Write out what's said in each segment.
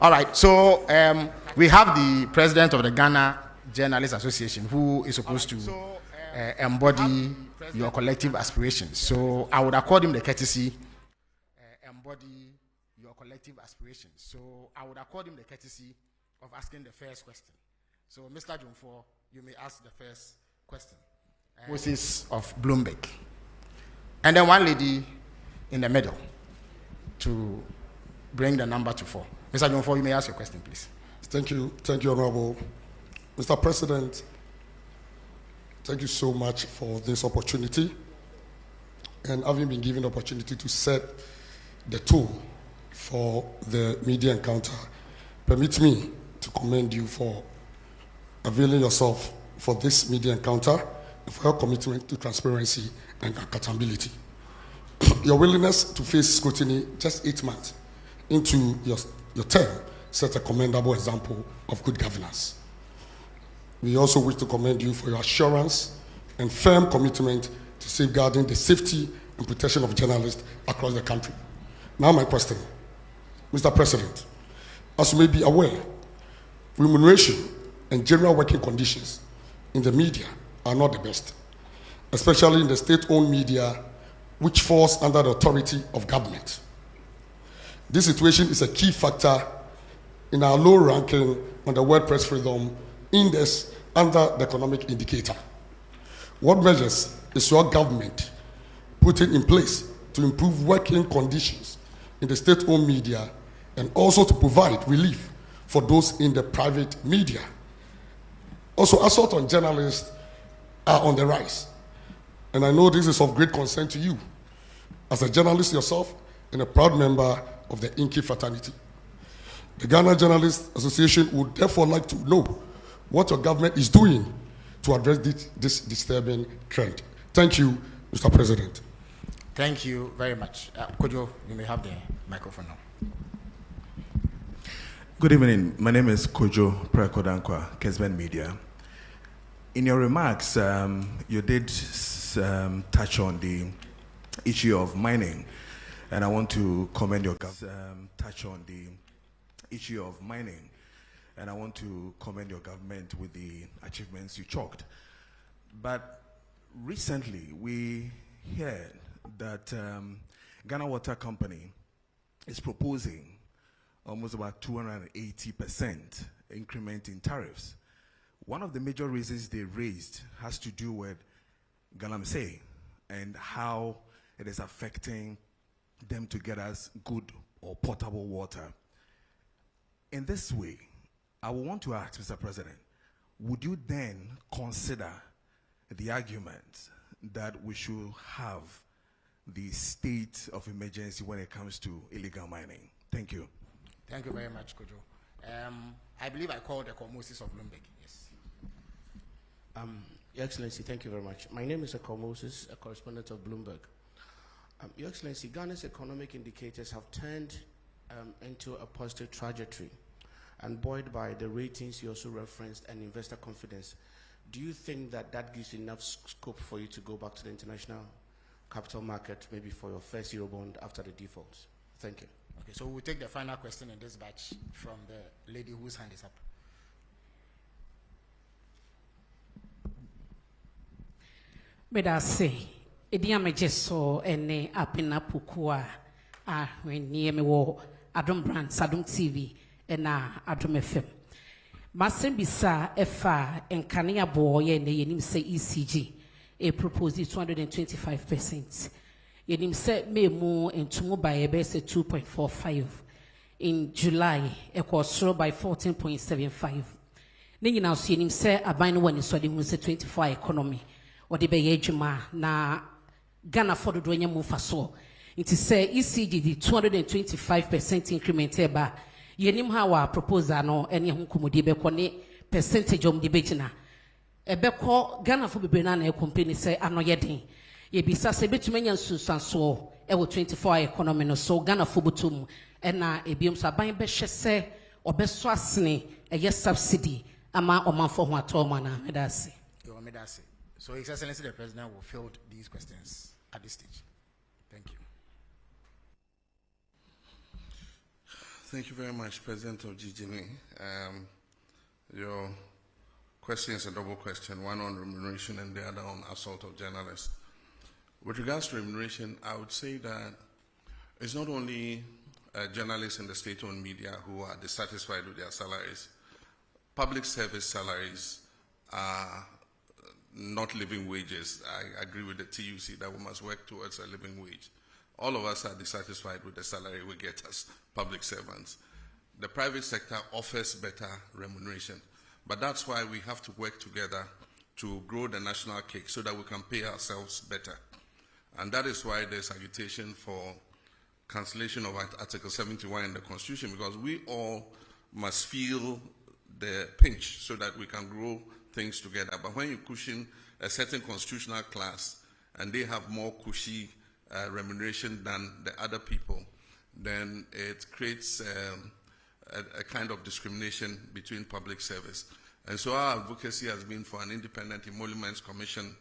All right, so we have the president of the Ghana Journalists Association who is supposed to embody your collective aspirations. So I would accord him the courtesy of asking the first question. So Mr. Jumfo, you may ask the first question. Moses of Bloomberg. And then one lady in the middle to bring the number to 4. Mr. Jumfo, you may ask your question, please. Thank you, Honorable. Mr. President, thank you so much for this opportunity. And having been given the opportunity to set the tone for the media encounter, permit me to commend you for availing yourself for this media encounter and for your commitment to transparency and accountability. Your willingness to face scrutiny just 8 months into your term set a commendable example of good governance. We also wish to commend you for your assurance and firm commitment to safeguarding the safety and protection of journalists across the country. Now my question, Mr. President, as you may be aware, remuneration and general working conditions in the media are not the best, especially in the state-owned media, which falls under the authority of government. This situation is a key factor in our low ranking on the World Press Freedom Index under the economic indicator. What measures is your government putting in place to improve working conditions in the state-owned media and also to provide relief for those in the private media? Also, assault on journalists are on the rise. And I know this is of great concern to you as a journalist yourself and a proud member of the Inky fraternity. The Ghana Journalists Association would therefore like to know what your government is doing to address this disturbing trend. Thank you, Mr. President. Thank you very much. Kojo, you may have the microphone now. Good evening. My name is Kojo Prekodankwa, Kesben Media. In your remarks, you did touch on the issue of mining, and I want to commend your government. With the achievements you chalked. But recently, we heard that Ghana Water Company is proposing almost about 280% increment in tariffs. One of the major reasons they raised has to do with Galamsey and how it is affecting them to get us good or potable water. In this way, I would want to ask, Mr. President, would you then consider the argument that we should have the state of emergency when it comes to illegal mining? Thank you. Thank you very much, Kojo. I believe I called the Moses of Bloomberg. Yes. Your Excellency, thank you very much. My name is Akol Moses, a correspondent of Bloomberg. Your Excellency, Ghana's economic indicators have turned into a positive trajectory, and buoyed by the ratings you also referenced and investor confidence. Do you think that that gives enough scope for you to go back to the international capital market, maybe for your first Eurobond after the defaults? Thank you. Okay, so we'll take the final question in this batch from the lady whose hand is up. Bedase, Ediame Jesso ene apina pukua when near me wo Adam Brand, Sadum TV, and Adam FM. Masen bisa efa enkania boy and the yenim say ECG, a proposed 225%. Yenim said me more and tomorrow by a base 2.45. In July, it was sold by 14.75. Then you now see him say a bine one is so the 24 economy. Or the Bayejuma na Ghana for the Duenya Mufaso. It is say ECG the 225% increment eba. Yenim hawa proposal no any hunkumudi kone percentage of debatina. Ebeko Ghana for Bibena company say ano yedin. Ye bisa se betumenya nsusanso ewo 24 economy no so Ghana for butum ena ebium saban be hye obeso asene eye subsidy ama omanfo ho atoma na medase. Yo medase. So His Excellency the President will field these questions at this stage. Thank you. Thank you very much, President of GGME. Your question is a double question, one on remuneration and the other on assault of journalists. With regards to remuneration, I would say that it's not only journalists in the state-owned media who are dissatisfied with their salaries. Public service salaries are not living wages. I agree with the TUC that we must work towards a living wage. All of us are dissatisfied with the salary we get as public servants. The private sector offers better remuneration, but that's why we have to work together to grow the national cake so that we can pay ourselves better. And that is why there's agitation for cancellation of Article 71 in the Constitution, because we all must feel the pinch so that we can grow things together. But when you cushion a certain constitutional class and they have more cushy remuneration than the other people, then it creates a kind of discrimination between public service. And so our advocacy has been for an independent emoluments commission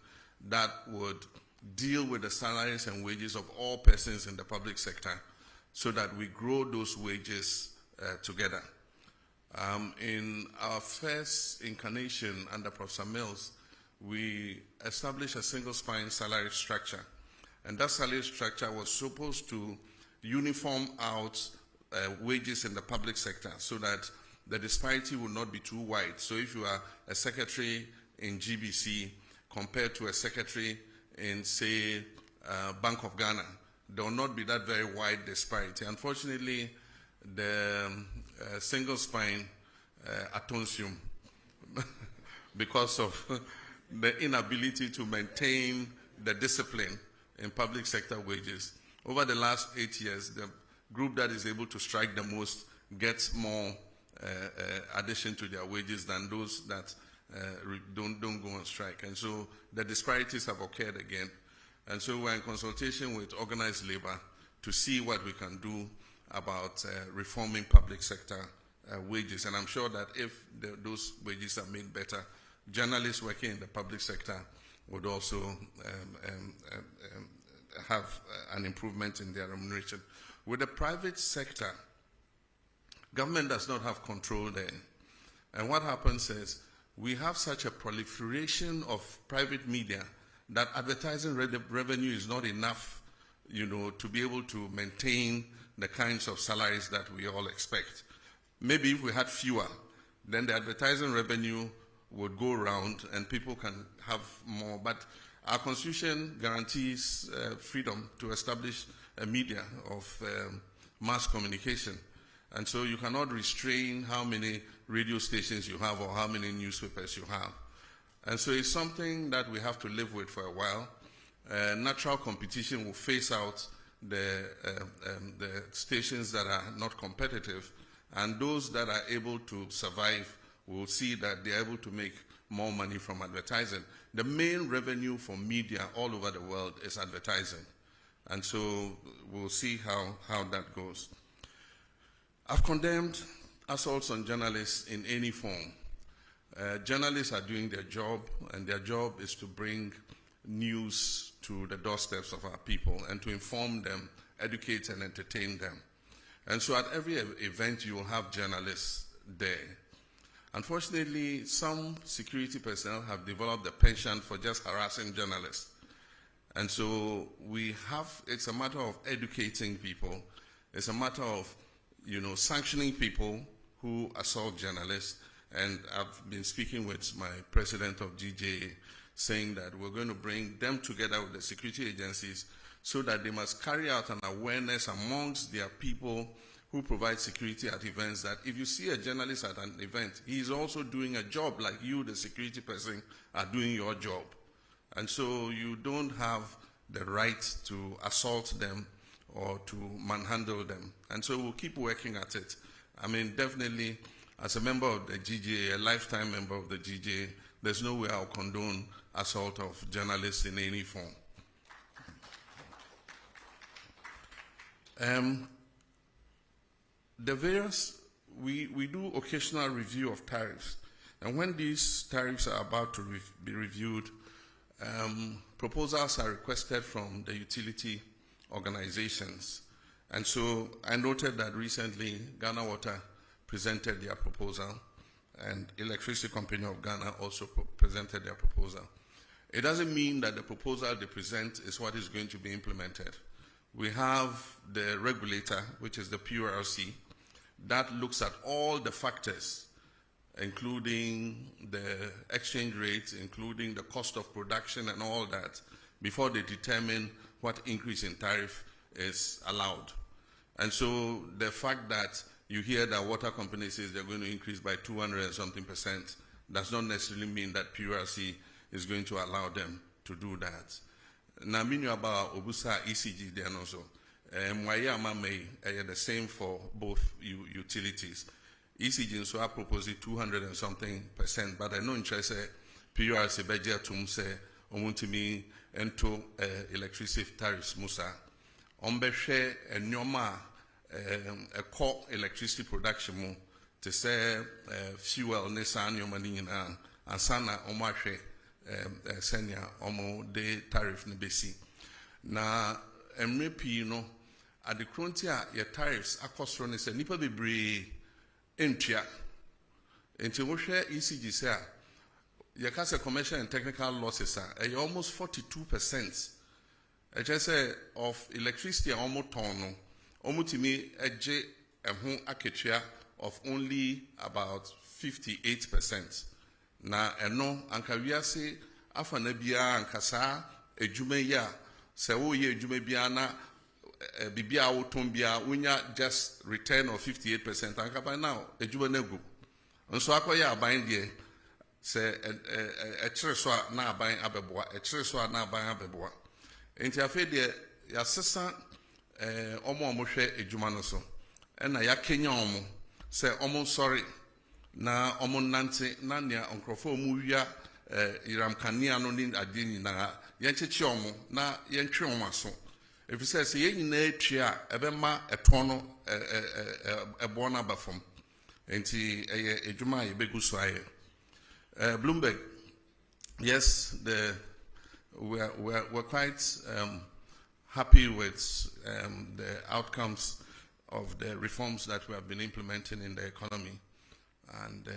that would deal with the salaries and wages of all persons in the public sector so that we grow those wages together. In our first incarnation under Professor Mills, we established a single spine salary structure. And that salary structure was supposed to uniform out wages in the public sector so that the disparity would not be too wide. So if you are a secretary in GBC compared to a secretary in, say, Bank of Ghana, there will not be that very wide disparity. Unfortunately, the single spine atonsium, because of the inability to maintain the discipline in public sector wages. Over the last 8 years, the group that is able to strike the most gets more addition to their wages than those that don't go on strike. And so the disparities have occurred again. And so we're in consultation with organized labor to see what we can do about reforming public sector wages. And I'm sure that if those wages are made better, journalists working in the public sector would also have an improvement in their remuneration. With the private sector, government does not have control there. And what happens is we have such a proliferation of private media that advertising revenue is not enough, to be able to maintain the kinds of salaries that we all expect. Maybe if we had fewer, then the advertising revenue would go around and people can have more. But our Constitution guarantees freedom to establish a media of mass communication. And so you cannot restrain how many radio stations you have or how many newspapers you have. And so it's something that we have to live with for a while. Natural competition will phase out the stations that are not competitive, and those that are able to survive will see that they're able to make more money from advertising. The main revenue for media all over the world is advertising. And so we'll see how that goes. I've condemned assaults on journalists in any form. Journalists are doing their job, and their job is to bring news to the doorsteps of our people and to inform them, educate and entertain them. And so at every event you will have journalists there. Unfortunately, some security personnel have developed a penchant for just harassing journalists. And so it's a matter of educating people. It's a matter of, sanctioning people who assault journalists. And I've been speaking with my president of GJA, saying that we're going to bring them together with the security agencies so that they must carry out an awareness amongst their people who provide security at events, that if you see a journalist at an event, he's also doing a job like you, the security person, are doing your job. And so you don't have the right to assault them or to manhandle them. And so we'll keep working at it. I mean, definitely, as a member of the GJA, a lifetime member of the GJA, there's no way I'll condone assault of journalists in any form. We do occasional review of tariffs. And when these tariffs are about to be reviewed, proposals are requested from the utility organizations. And so I noted that recently Ghana Water presented their proposal, and Electricity Company of Ghana also presented their proposal. It doesn't mean that the proposal they present is what is going to be implemented. We have the regulator, which is the PURC, that looks at all the factors, including the exchange rates, including the cost of production and all that, before they determine what increase in tariff is allowed. And so the fact that you hear that water companies says they're going to increase by 200 and something percent does not necessarily mean that PURC is going to allow them to do that. Now, meaning about Obusa ECG then also, the same for both utilities. ECG so I propose 200 and something percent, but I know in China PURC budget to say omuntimi into electricity tariffs musa. Ombeshe nyoma a core electricity production mu to say fuel nesa nyoma ni nyina ansana omahwe senya omo de tariff ne besi na MRP no at the frontier your tariffs akosro ne say nipa bebre entua enti wo hwe ECG say your case commercial and technical losses are almost 42%. I just say of electricity almost ton almost me eje ehun aketua of only about 58%. Na eno anka wiase afa na bia anka sa edwuma ya se wo ye edwuma bia na bibia wo ton bia wonya just return of 58% anka by now edwuma na gu nso akoya aban de se kire so na aban abeboa kire so na aban abeboa enti afi de ya sesa omo hwe edwuma no so na ya kenya omo se omo sorry na omo nante na nea onkrofo mu wia iram kania no ni ade nyina yencheche omo na yentwe omo aso efise se yen nyina etwa ebema eton no ebo na bafom enti eye edwuma ye begu so aye Bloomberg, yes, we're quite happy with the outcomes of the reforms that we have been implementing in the economy. And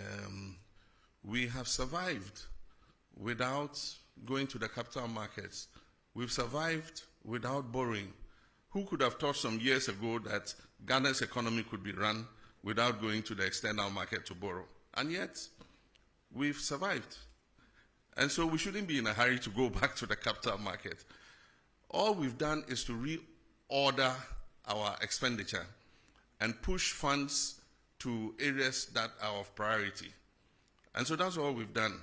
we have survived without going to the capital markets. We've survived without borrowing. Who could have thought some years ago that Ghana's economy could be run without going to the external market to borrow? And yet, we've survived. And so we shouldn't be in a hurry to go back to the capital market. All we've done is to reorder our expenditure and push funds to areas that are of priority. And so that's all we've done.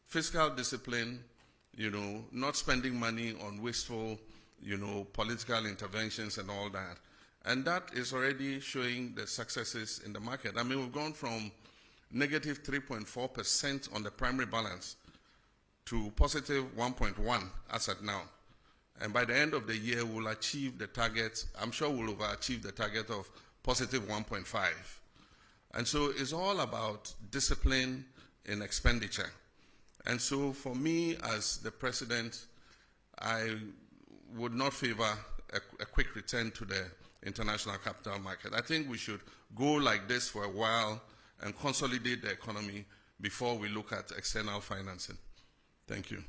Fiscal discipline, not spending money on wasteful, political interventions and all that. And that is already showing the successes in the market. I mean, we've gone from negative 3.4% on the primary balance to positive 1.1 as at now. And by the end of the year, we'll achieve the target. I'm sure we'll overachieve the target of positive 1.5. And so it's all about discipline in expenditure. And so for me as the president, I would not favor a quick return to the international capital market. I think we should go like this for a while and consolidate the economy before we look at external financing. Thank you.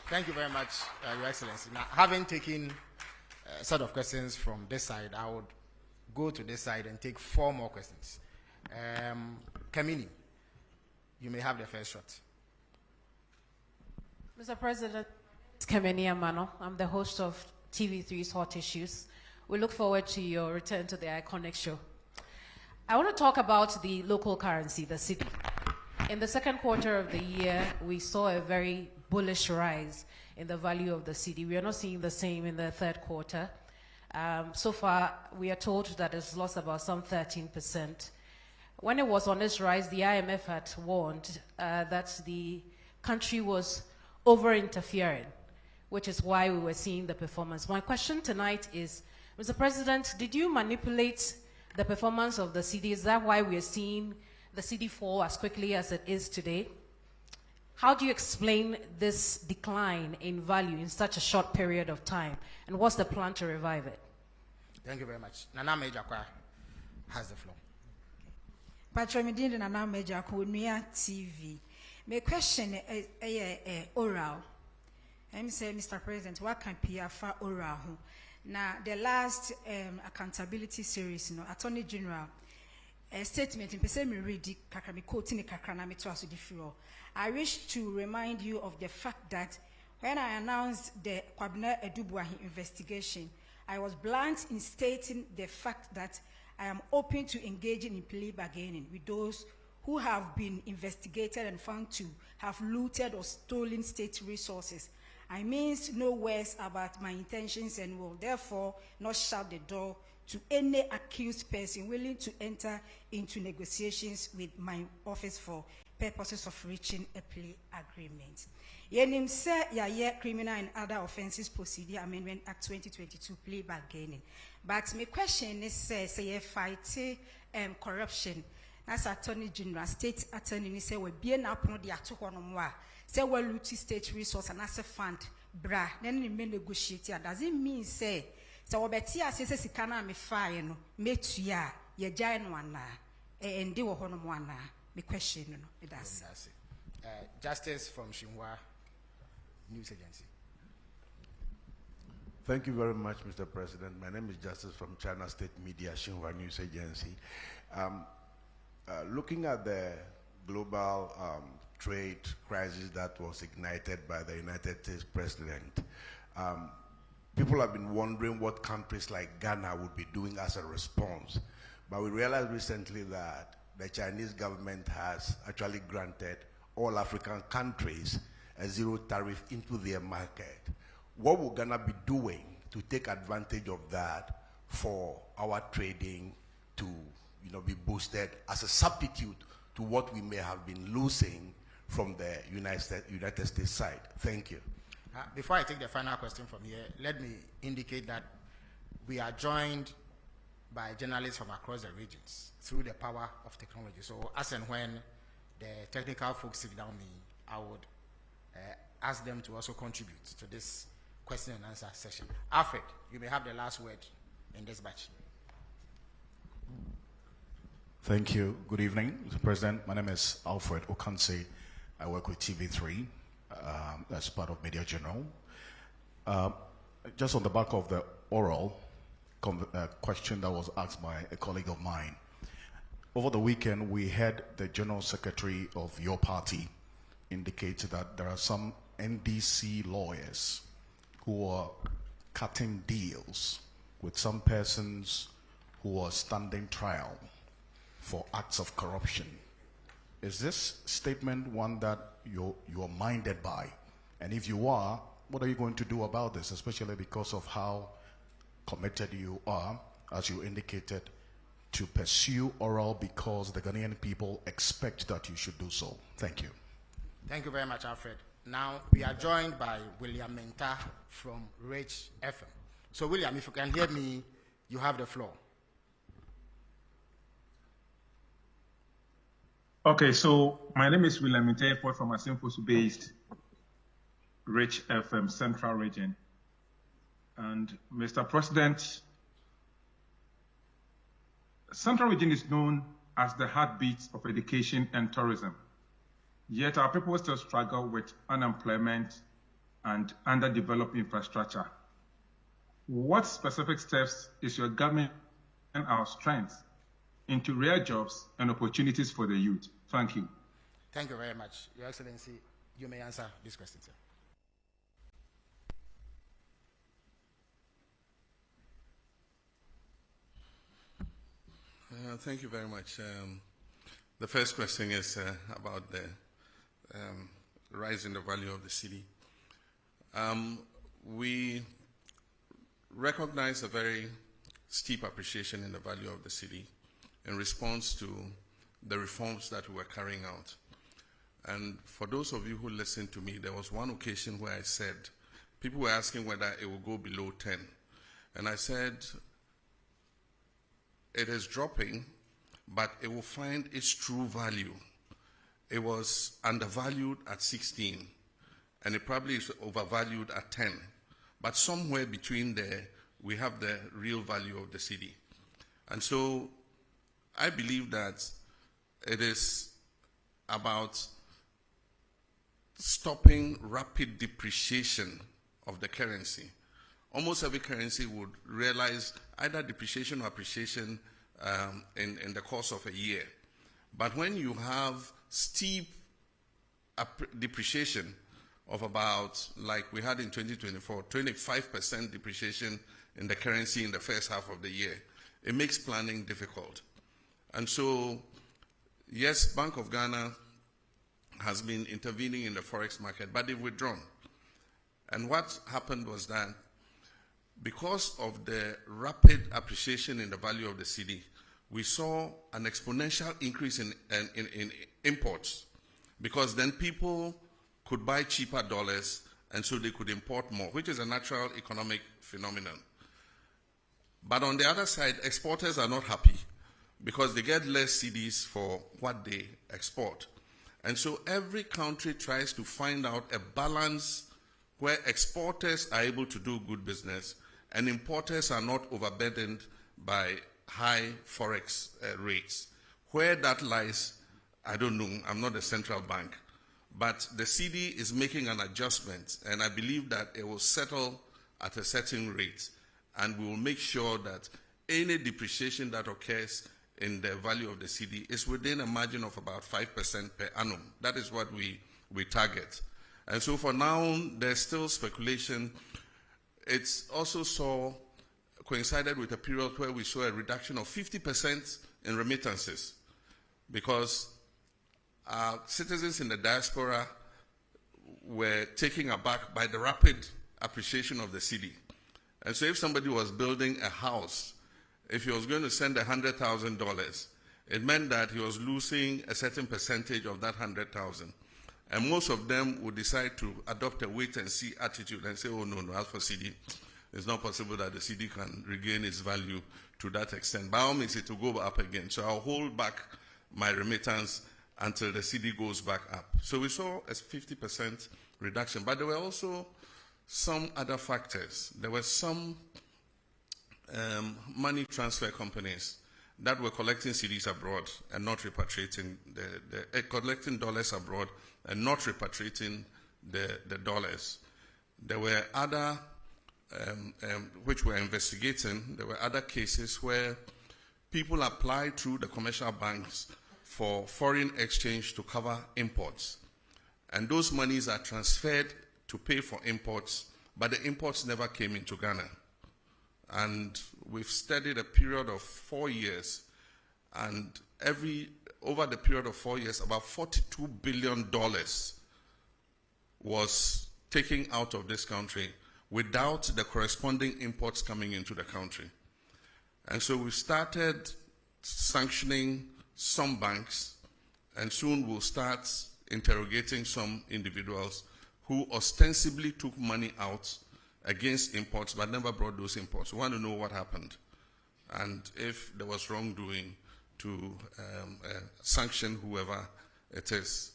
Thank you very much, Your Excellency. Now, having taken a set of questions from this side, I would go to this side and take 4 more questions. Kamini, you may have the first shot. Mr. President, it's Kamini Amano. I'm the host of TV3's Hot Issues. We look forward to your return to the iconic show. I want to talk about the local currency, the cedi. In the second quarter of the year, we saw a very bullish rise in the value of the cedi. We are not seeing the same in the third quarter. So far, we are told that it's lost about some 13%. When it was on its rise, the IMF had warned that the country was over-interfering, which is why we were seeing the performance. My question tonight is, Mr. President, did you manipulate the performance of the cedi? Is that why we are seeing the cedi fall as quickly as it is today? How do you explain this decline in value in such a short period of time? And what's the plan to revive it? Thank you very much. Nana Mejakwa has the floor. Patramidin Nana Mejakwa, Nia TV. My question is oral. I'm saying, Mr. President, what can PFA oral? Now, the last accountability series, Attorney General, a statement in Pesemi read Kakami quoting Kakranami to us. I wish to remind you of the fact that when I announced the Kwabena Edubwahi investigation, I was blunt in stating the fact that I am open to engaging in plea bargaining with those who have been investigated and found to have looted or stolen state resources. I mean no words about my intentions and will therefore not shut the door to any accused person willing to enter into negotiations with my office for purposes of reaching a plea agreement. Yenim se ya criminal and other offenses procedure amendment act 2022 plea bargaining. But my question is say fight corruption. As Attorney General, State Attorney say we be na upon the ato honomwa. Say we loot state resource and as a fund bra. Then we negotiate. Does it mean say we beti asese sikana me fire no me tuya ye jai no ana and they were honomwa na. My question no that's Justice from Shinhua News Agency. Thank you very much, Mr. President. My name is Justice from China State Media, Shinhua News Agency. Looking at the global trade crisis that was ignited by the United States President, people have been wondering what countries like Ghana would be doing as a response. But we realized recently that the Chinese government has actually granted all African countries a zero tariff into their market. What will Ghana be doing to take advantage of that for our trading to be boosted as a substitute to what we may have been losing from the United States side? Thank you. Before I take the final question from here, let me indicate that we are joined by journalists from across the regions through the power of technology. So as and when the technical folks sit down me, I would ask them to also contribute to this question and answer session. Alfred, you may have the last word in this batch. Thank you. Good evening, Mr. President. My name is Alfred Okanse. I work with TV3 as part of Media General. Just on the back of the oral question that was asked by a colleague of mine, over the weekend we had the General Secretary of your party indicate that there are some NDC lawyers who are cutting deals with some persons who are standing trial for acts of corruption. Is this statement one that you're minded by? And if you are, what are you going to do about this, especially because of how committed you are, as you indicated, to pursue oral because the Ghanaian people expect that you should do so? Thank you. Thank you very much, Alfred. Now, we are joined by William Menta from Rich FM. So, William, if you can hear me, you have the floor. Okay, so my name is William Menta from Asimfosu-based Rich FM Central Region. And Mr. President, Central Region is known as the heartbeat of education and tourism. Yet our people still struggle with unemployment and underdeveloped infrastructure. What specific steps is your government and our strengths into real jobs and opportunities for the youth? Thank you. Thank you very much. Your Excellency, you may answer this question, sir. Thank you very much. The first question is about the rise in the value of the city. We recognize a very steep appreciation in the value of the city in response to the reforms that we were carrying out. And for those of you who listened to me, there was one occasion where I said, people were asking whether it will go below 10. And I said, it is dropping, but it will find its true value it was undervalued at 16, and it probably is overvalued at 10. But somewhere between there, we have the real value of the cedi. And so I believe that it is about stopping rapid depreciation of the currency. Almost every currency would realize either depreciation or appreciation in the course of a year. But when you have steep depreciation of about, like we had in 2024, 25% depreciation in the currency in the first half of the year, it makes planning difficult. And so, yes, Bank of Ghana has been intervening in the forex market, but they've withdrawn. And what happened was that because of the rapid appreciation in the value of the cedi, we saw an exponential increase in imports, because then people could buy cheaper dollars and so they could import more, which is a natural economic phenomenon. But on the other side, exporters are not happy because they get less cedis for what they export. And so every country tries to find out a balance where exporters are able to do good business and importers are not overburdened by high forex rates. Where that lies, I don't know. I'm not a central bank. But the cedi is making an adjustment, and I believe that it will settle at a certain rate, and we will make sure that any depreciation that occurs in the value of the cedi is within a margin of about 5% per annum. That is what we target. And so for now, there's still speculation. It's also coincided with a period where we saw a reduction of 50% in remittances, because citizens in the diaspora were taken aback by the rapid appreciation of the cedi. And so if somebody was building a house, if he was going to send $100,000, it meant that he was losing a certain percentage of that 100,000. And most of them would decide to adopt a wait-and-see attitude and say, oh, no, as for cedi, it's not possible that the cedi can regain its value to that extent. By all means, it will go up again. So I'll hold back my remittance until the cedi goes back up. So we saw a 50% reduction. But there were also some other factors. There were some money transfer companies that were collecting cedis abroad and not repatriating collecting dollars abroad and not repatriating the dollars. There were other, which we're investigating, there were other cases where people applied through the commercial banks for foreign exchange to cover imports. And those monies are transferred to pay for imports, but the imports never came into Ghana. And we've studied a period of 4 years, and over the period of 4 years, about $42 billion was taken out of this country without the corresponding imports coming into the country. And so we started sanctioning some banks, and soon we'll start interrogating some individuals who ostensibly took money out against imports but never brought those imports. We want to know what happened and if there was wrongdoing to sanction whoever it is.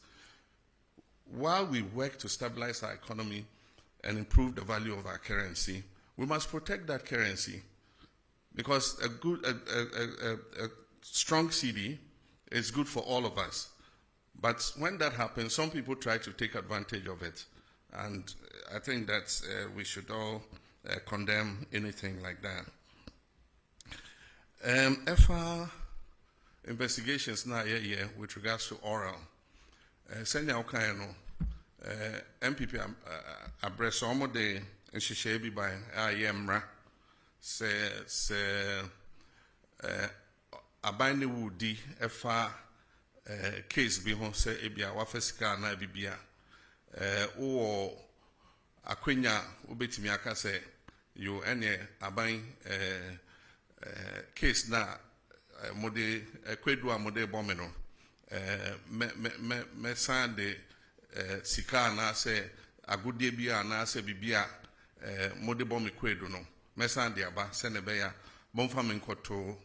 While we work to stabilize our economy and improve the value of our currency, we must protect that currency, because a strong cedi is good for all of us. But when that happens, some people try to take advantage of it. And I think that we should all condemn anything like that. FR investigations now here with regards to oral. Senya Okayano, MPP abreso omode nshishebi by ayemra se abane wudi FR case bi ho se ebia wafesika na bibia o akwenya obetimi aka se yo ene aban case na mode kwedu amode bomeno me sande sika na se agudie bia na se bibia mode bomi kwedu no me sande aba se ne be ya bomfa me nkoto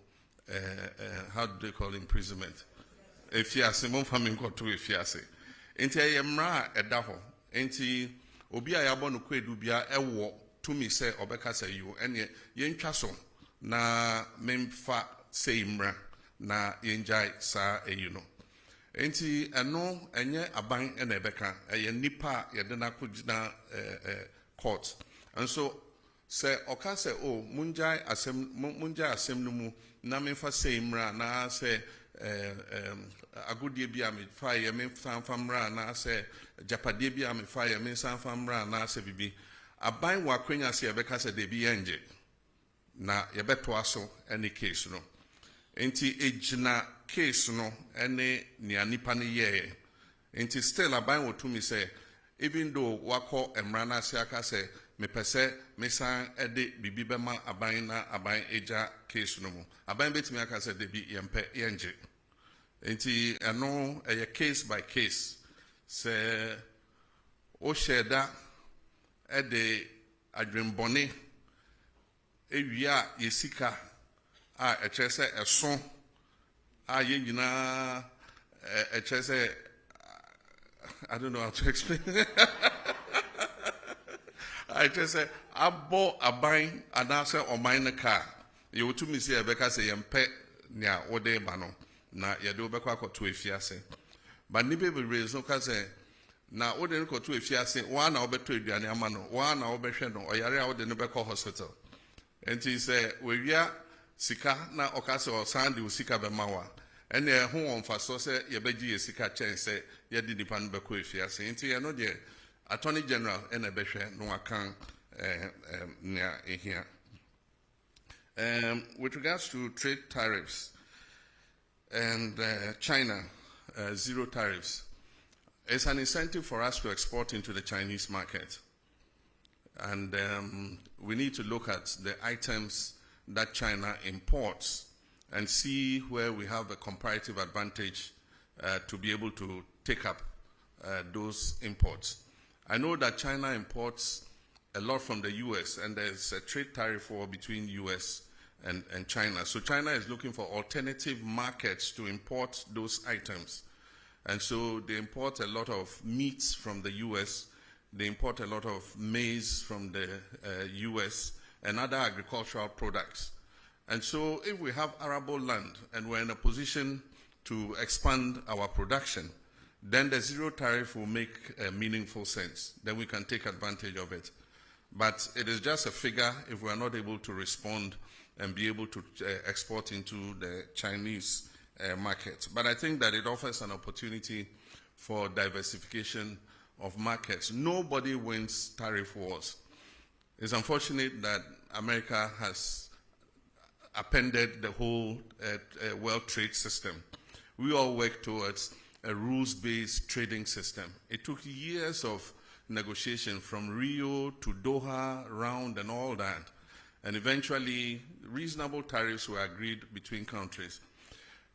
how do they call imprisonment, efiase mo fa me nkoto efiase enti ayemra edaho enti obi a yabɔ no kwedu bia ɛwɔ tumi sɛ ɔbɛka sɛ yo ɛne yɛntwa so na memfa sɛ imra na yɛngyae saa eyi no enti ɛno ɛnyɛ aban ɛna ɛbɛka ɛyɛ nipa yɛde na kɔgyina court nso sɛ ɔka sɛ o mungyae asɛm no mu na memfa sɛ imra na sɛ agodie bi a mefa yɛ memfa mra na sɛ japadie bi a mefa yɛ memfa mra na sɛ bibi aban wɔ akwanya sɛ yɛbɛka sɛ de bi yɛngye na yɛbɛtoa so ɛne case no enti egyina case no ɛne nea nipa no yɛɛ enti still aban wɔ tumi sɛ even though wakɔ mmara no ase aka sɛ mepɛ sɛ mesan ɛde bibi bɛma aban na aban egya case no mu aban bɛtumi aka sɛ de bi yɛmpɛ yɛngye enti ɛno ɛyɛ case by case sɛ wohyɛ da ɛde adwembɔne ewie a yɛsika a ɛkyerɛ sɛ ɛso a yɛn nyinaa ɛkyerɛ sɛ I don't know how to explain ɛkyerɛ sɛ abɔ aban anaasɛ ɔman no kaa yɛwɔtumi sɛ yɛbɛka sɛ yɛmpɛ nea wode ba no na yɛde wobɛkɔ akɔto efiase ba nnipa bebree so ka sɛ na wode no kɔto efiase waa na wobɛtɔ aduane ama no waa na wobɛhwɛ no ɔyare a wode no bɛkɔ hospital enti sɛ wɔawia sika na ɔka sɛ ɔsan de wo sika bɛma wa ɛne ɛho wɔ mfasoɔ sɛ yɛbɛgye yɛ sika kyɛn sɛ yɛde nipa no bɛkɔ efiase nti yɛno deɛ attorney general ɛna ɛbɛhwɛ no akan nea ehia with regards to trade tariffs and China zero tariffs, it's an incentive for us to export into the Chinese market. And we need to look at the items that China imports and see where we have a comparative advantage to be able to take up those imports. I know that China imports a lot from the US, and there's a trade tariff war between US and China. So China is looking for alternative markets to import those items. And so they import a lot of meats from the US, they import a lot of maize from the US and other agricultural products. And so if we have arable land and we're in a position to expand our production, then the zero tariff will make meaningful sense. Then we can take advantage of it. But it is just a figure if we are not able to respond and be able to export into the Chinese market. But I think that it offers an opportunity for diversification of markets. Nobody wins tariff wars. It's unfortunate that America has appended the whole world trade system. We all work towards a rules-based trading system. It took years of negotiation from Rio to Doha round and all that. And eventually, reasonable tariffs were agreed between countries.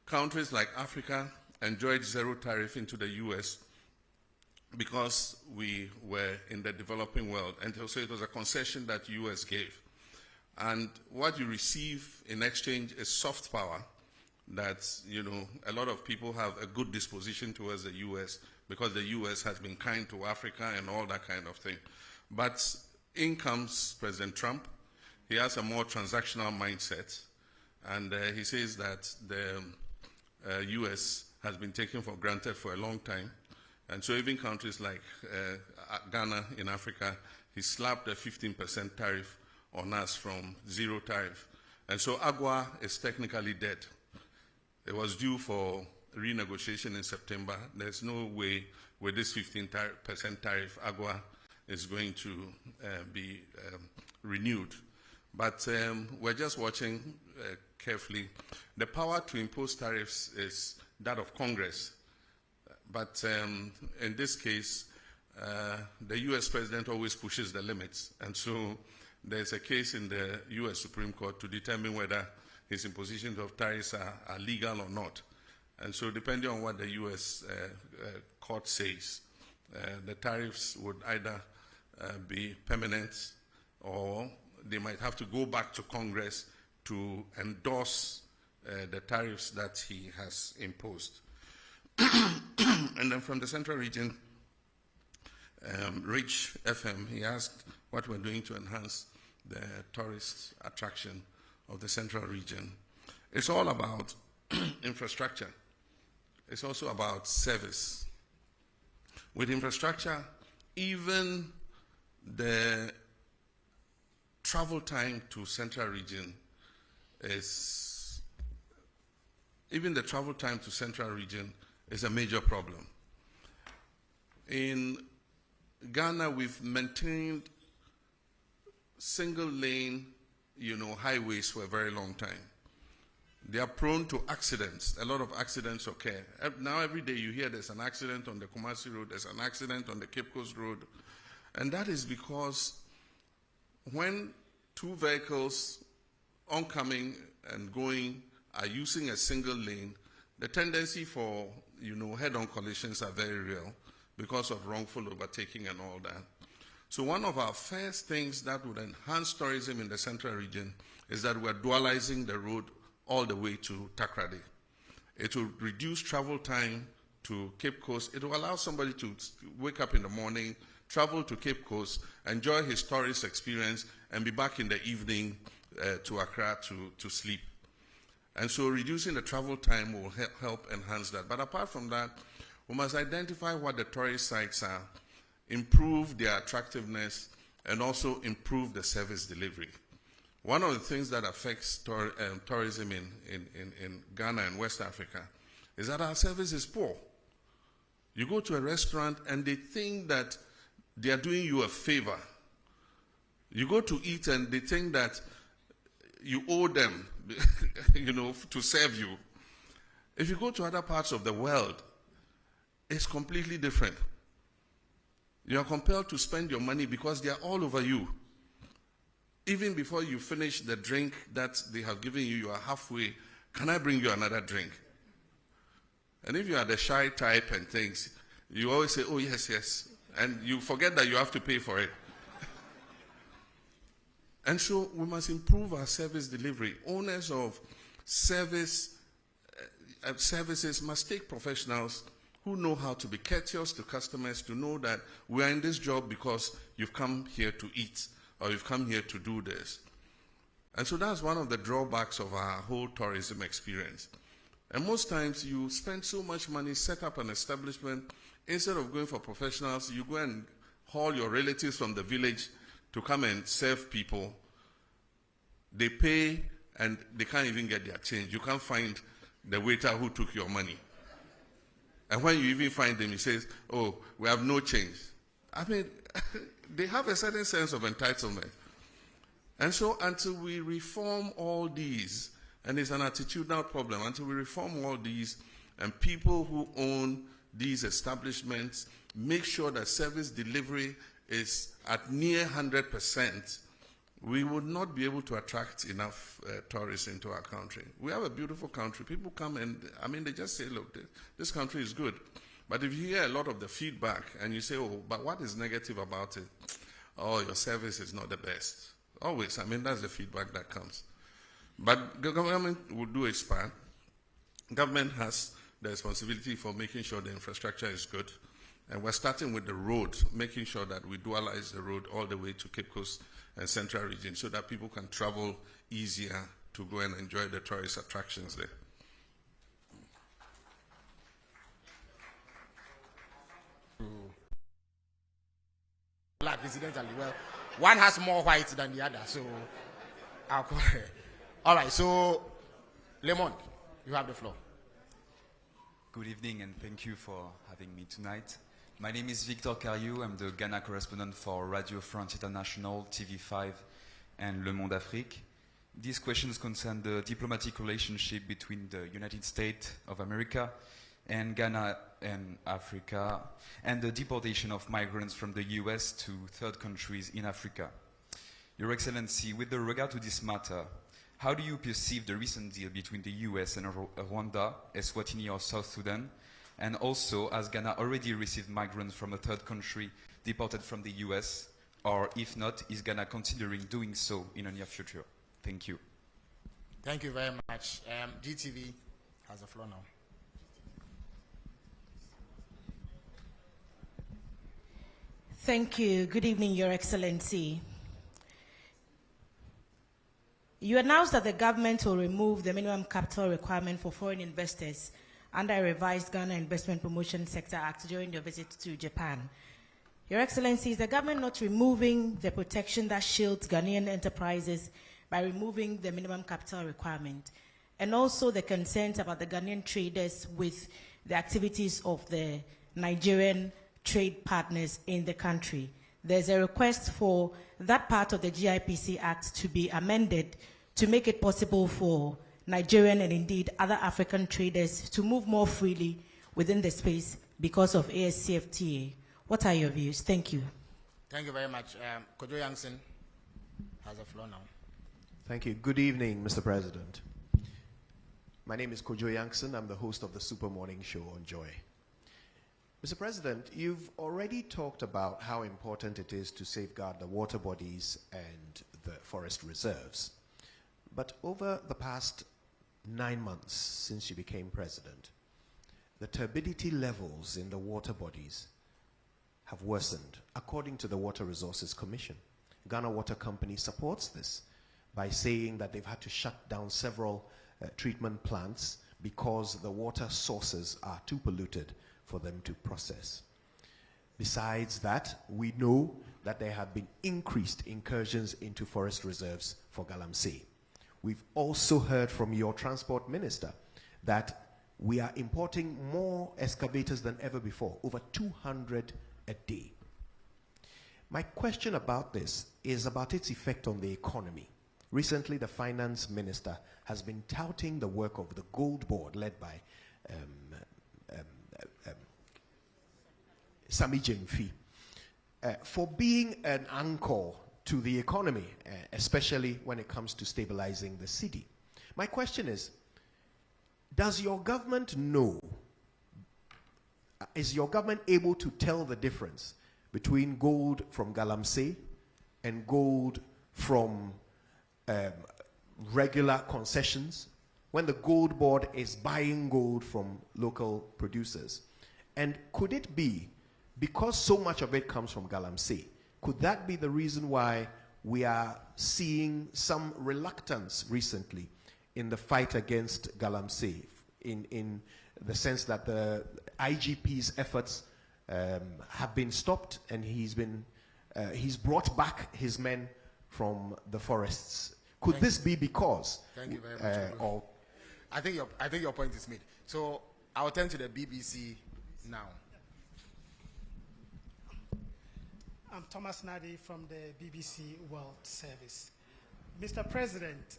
Countries like Africa enjoyed zero tariff into the US because we were in the developing world. And so it was a concession that US gave. And what you receive in exchange is soft power that, you know, a lot of people have a good disposition towards the US because the US has been kind to Africa and all that kind of thing. But in comes President Trump. He has a more transactional mindset. And he says that the US has been taken for granted for a long time. And so even countries like Ghana in Africa, he slapped a 15% tariff on us from zero tariff. And so AGUA is technically dead. It was due for renegotiation in September. There's no way with this 15% tariff, AGUA is going to be renewed. But we're just watching carefully. The power to impose tariffs is that of Congress. But in this case, the US president always pushes the limits. And so there's a case in the US Supreme Court to determine whether his impositions of tariffs are legal or not. And so depending on what the US court says, the tariffs would either be permanent or they might have to go back to Congress to endorse the tariffs that he has imposed. And then from the Central Region, Rich FM, he asked what we're doing to enhance the tourist attraction of the Central Region. It's all about infrastructure. It's also about service. With infrastructure, even the travel time to Central Region is a major problem. In Ghana, we've maintained single lane, highways for a very long time. They are prone to accidents. A lot of accidents occur. Now every day you hear there's an accident on the Kumasi Road, there's an accident on the Cape Coast Road. And that is because when two vehicles oncoming and going are using a single lane, the tendency for, head-on collisions are very real because of wrongful overtaking and all that. So one of our first things that would enhance tourism in the Central Region is that we're dualizing the road all the way to Takrady. It will reduce travel time to Cape Coast. It will allow somebody to wake up in the morning, travel to Cape Coast, enjoy his tourist experience, and be back in the evening to Accra to sleep. And so reducing the travel time will help enhance that. But apart from that, we must identify what the tourist sites are, improve their attractiveness, and also improve the service delivery. One of the things that affects tourism in Ghana and West Africa is that our service is poor. You go to a restaurant and they think that they are doing you a favor. You go to eat and they think that you owe them, to serve you. If you go to other parts of the world, it's completely different. You are compelled to spend your money because they are all over you. Even before you finish the drink that they have given you, you are halfway. Can I bring you another drink? And if you are the shy type and things, you always say, oh, yes, yes. And you forget that you have to pay for it. And so we must improve our service delivery. Owners of services must take professionals who know how to be courteous to customers, to know that we are in this job because you've come here to eat, or you've come here to do this. And so that's one of the drawbacks of our whole tourism experience. And most times you spend so much money, set up an establishment, instead of going for professionals, you go and haul your relatives from the village to come and serve people. They pay and they can't even get their change. You can't find the waiter who took your money. And when you even find them, he says, oh, we have no change. I mean, they have a certain sense of entitlement. And so until we reform all these, and it's an attitudinal problem, until we reform all these, and people who own these establishments make sure that service delivery is at near 100%, we would not be able to attract enough tourists into our country. We have a beautiful country. People come and, they just say, look, this country is good. But if you hear a lot of the feedback and you say, oh, but what is negative about it? Oh, your service is not the best. Always, that's the feedback that comes. But the government will do its part. Government has the responsibility for making sure the infrastructure is good. And we're starting with the road, making sure that we dualize the road all the way to Cape Coast and Central Region so that people can travel easier to go and enjoy the tourist attractions there. Black, incidentally, well, one has more white than the other, so I'll call it. All right, so Lemon, you have the floor. Good evening and thank you for having me tonight. My name is Victor Cariou. I'm the Ghana correspondent for Radio France International, TV5, and Le Monde Afrique. These questions concern the diplomatic relationship between the United States of America and Ghana and Africa, and the deportation of migrants from the US to third countries in Africa. Your Excellency, with regard to this matter, how do you perceive the recent deal between the US and Rwanda, Eswatini or South Sudan? And also, has Ghana already received migrants from a third country deported from the US? Or if not, is Ghana considering doing so in the near future? Thank you. Thank you very much. GTV has the floor now. Thank you. Good evening, Your Excellency. You announced that the government will remove the minimum capital requirement for foreign investors under a revised Ghana Investment Promotion Sector Act during your visit to Japan. Your Excellency, is the government not removing the protection that shields Ghanaian enterprises by removing the minimum capital requirement? And also the concerns about the Ghanaian traders with the activities of the Nigerian trade partners in the country. There's a request for that part of the GIPC Act to be amended to make it possible for Nigerian and indeed other African traders to move more freely within the space because of ASCFTA. What are your views? Thank you. Thank you very much. Kojo Yangson has the floor now. Thank you. Good evening, Mr. President. My name is Kojo Yangson. I'm the host of the Super Morning Show on Joy. Mr. President, you've already talked about how important it is to safeguard the water bodies and the forest reserves. But over the past 9 months since you became president, the turbidity levels in the water bodies have worsened, according to the Water Resources Commission. Ghana Water Company supports this by saying that they've had to shut down several treatment plants because the water sources are too polluted for them to process. Besides that, we know that there have been increased incursions into forest reserves for Galamsey. We've also heard from your transport minister that we are importing more excavators than ever before, over 200 a day. My question about this is about its effect on the economy. Recently, the finance minister has been touting the work of the Gold Board led by Sami Jemfi for being an anchor to the economy, especially when it comes to stabilizing the city. My question is, does your government know, is your government able to tell the difference between gold from Galamsey and gold from regular concessions when the Gold Board is buying gold from local producers? And could it be, because so much of it comes from Galamsey, could that be the reason why we are seeing some reluctance recently in the fight against Galamsey, in the sense that the IGP's efforts have been stopped and he's brought back his men from the forests? Could this be because? Thank you very much. I think your point is made. So I'll turn to the BBC now. I'm Thomas Nadi from the BBC World Service. Mr. President,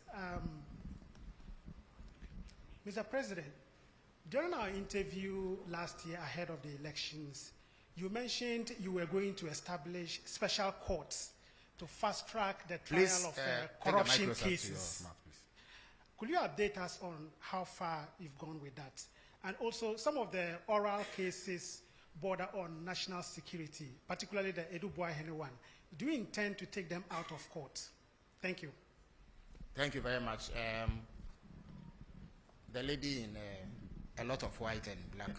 during our interview last year ahead of the elections, you mentioned you were going to establish special courts to fast-track the trial of corruption cases. Could you update us on how far you've gone with that? And also, some of the oral cases border on national security, particularly the Edubwa Hene one. Do you intend to take them out of court? Thank you. Thank you very much. The lady in a lot of white and black.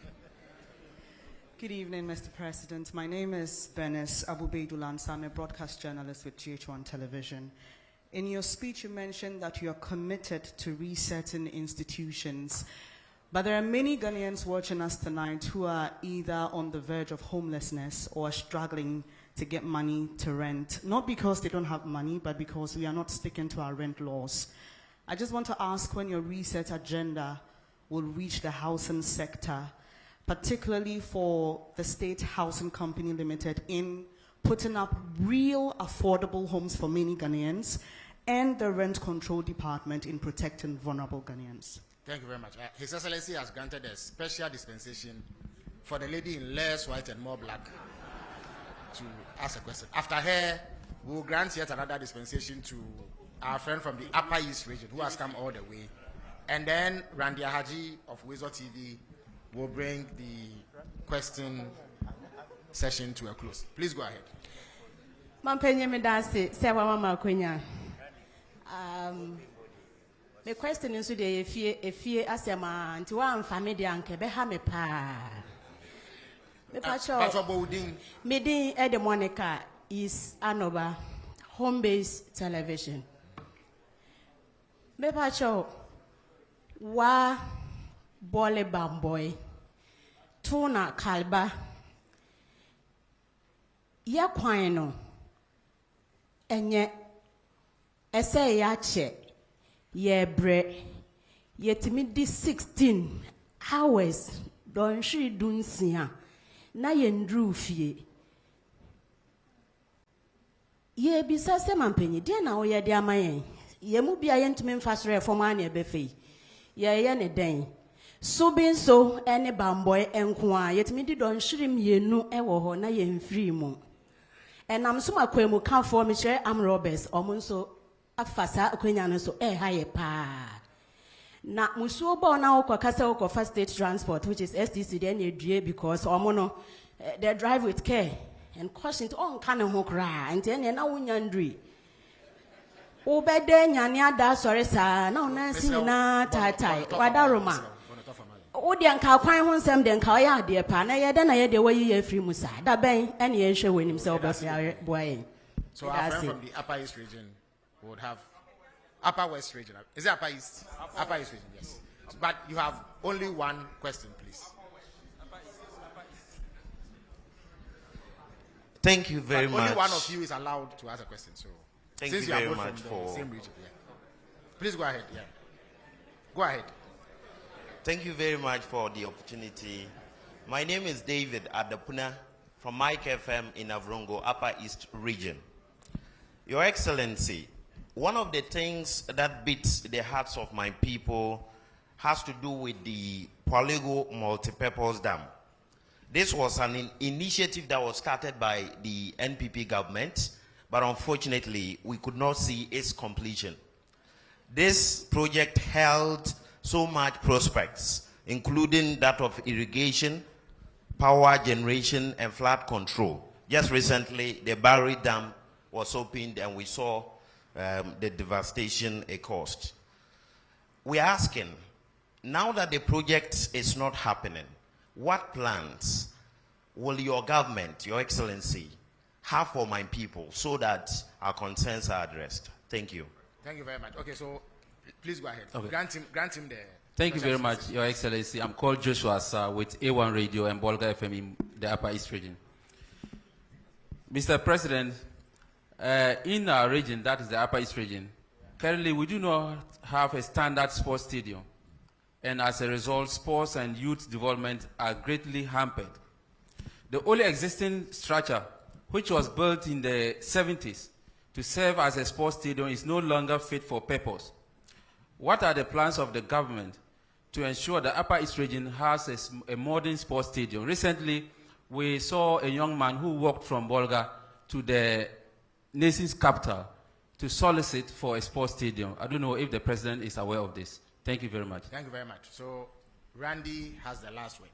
Good evening, Mr. President. My name is Bernice Abubeidulansa. I'm a broadcast journalist with GH1 Television. In your speech, you mentioned that you are committed to resetting institutions. But there are many Ghanaians watching us tonight who are either on the verge of homelessness or struggling to get money to rent. Not because they don't have money, but because we are not sticking to our rent laws. I just want to ask when your reset agenda will reach the housing sector, particularly for the State Housing Company Limited in putting up real affordable homes for many Ghanaians, and the Rent Control Department in protecting vulnerable Ghanaians. Thank you very much. His Excellency has granted a special dispensation for the lady in less white and more black to ask a question. After her, we will grant yet another dispensation to our friend from the Upper East region who has come all the way. And then Randy Haji of Wezo TV will bring the question session to a close. Please go ahead. The question is today if you ask a man to one family and keep me pa. Midin Edemonica is Anoba, home-based television. Mepacho, wa bole bamboy, tuna kalba, ya kwano, enye, ese yache, ye bre, yet midi 16 hours, don she dun siya, na yendru fie. Ye bisa se mampenyi, dia na oye dia mayen. Ye mu bia yentumi mfasre for man ye befe ye ne den so bin so ene bamboy enko a yetumi di don hyirim yenu ewo ho na ye mfiri mu enam so makwemu ka for me chere am robbers omo nso afasa akwanya no so ha ye pa na musuo ba na ukokasa ukofa state transport which is STC then ye due because omo no they drive with care and caution to on kan ho kra and ene na wunyandri Ubede nyanya da sorry sa na onansi na tatai wadaroma odi anka kwan ho nsem de nka oya ade pa na ye de na ye de wayi ye free musa da ben ene ye hwe wenim se obafia boy. So our friend from the Upper East region would have Upper West region. Is it Upper East? Upper East region, yes. But you have only one question, please. Thank you very much. Only one of you is allowed to ask a question. So thank since you you very are both much from the for same region, yeah. Please go ahead. Yeah. Go ahead. Thank you very much for the opportunity. My name is David Adapuna from Mike FM in Avrongo, Upper East region. Your Excellency, one of the things that beats the hearts of my people has to do with the Polygo Multipurpose Dam. This was an initiative that was started by the NPP government, but unfortunately, we could not see its completion. This project held so much prospects, including that of irrigation, power generation, and flood control. Just recently, the Barry Dam was opened, and we saw the devastation it caused. We're asking, now that the project is not happening, what plans will your government, your Excellency, have for my people so that our concerns are addressed? Thank you. Thank you very much. Okay, so please go ahead. Okay. Grant him the... Thank you very much, Your Excellency. I'm called Joshua Sir with A1 Radio and Bolga FM in the Upper East region. Mr. President, in our region, that is the Upper East region, currently we do not have a standard sports stadium. And as a result, sports and youth development are greatly hampered. The only existing structure, which was built in the 70s to serve as a sports stadium, is no longer fit for purpose. What are the plans of the government to ensure the Upper East region has a modern sports stadium? Recently, we saw a young man who walked from Bolga to the nation's capital to solicit for a sports stadium. I don't know if the president is aware of this. Thank you very much. Thank you very much. So, Randy has the last word.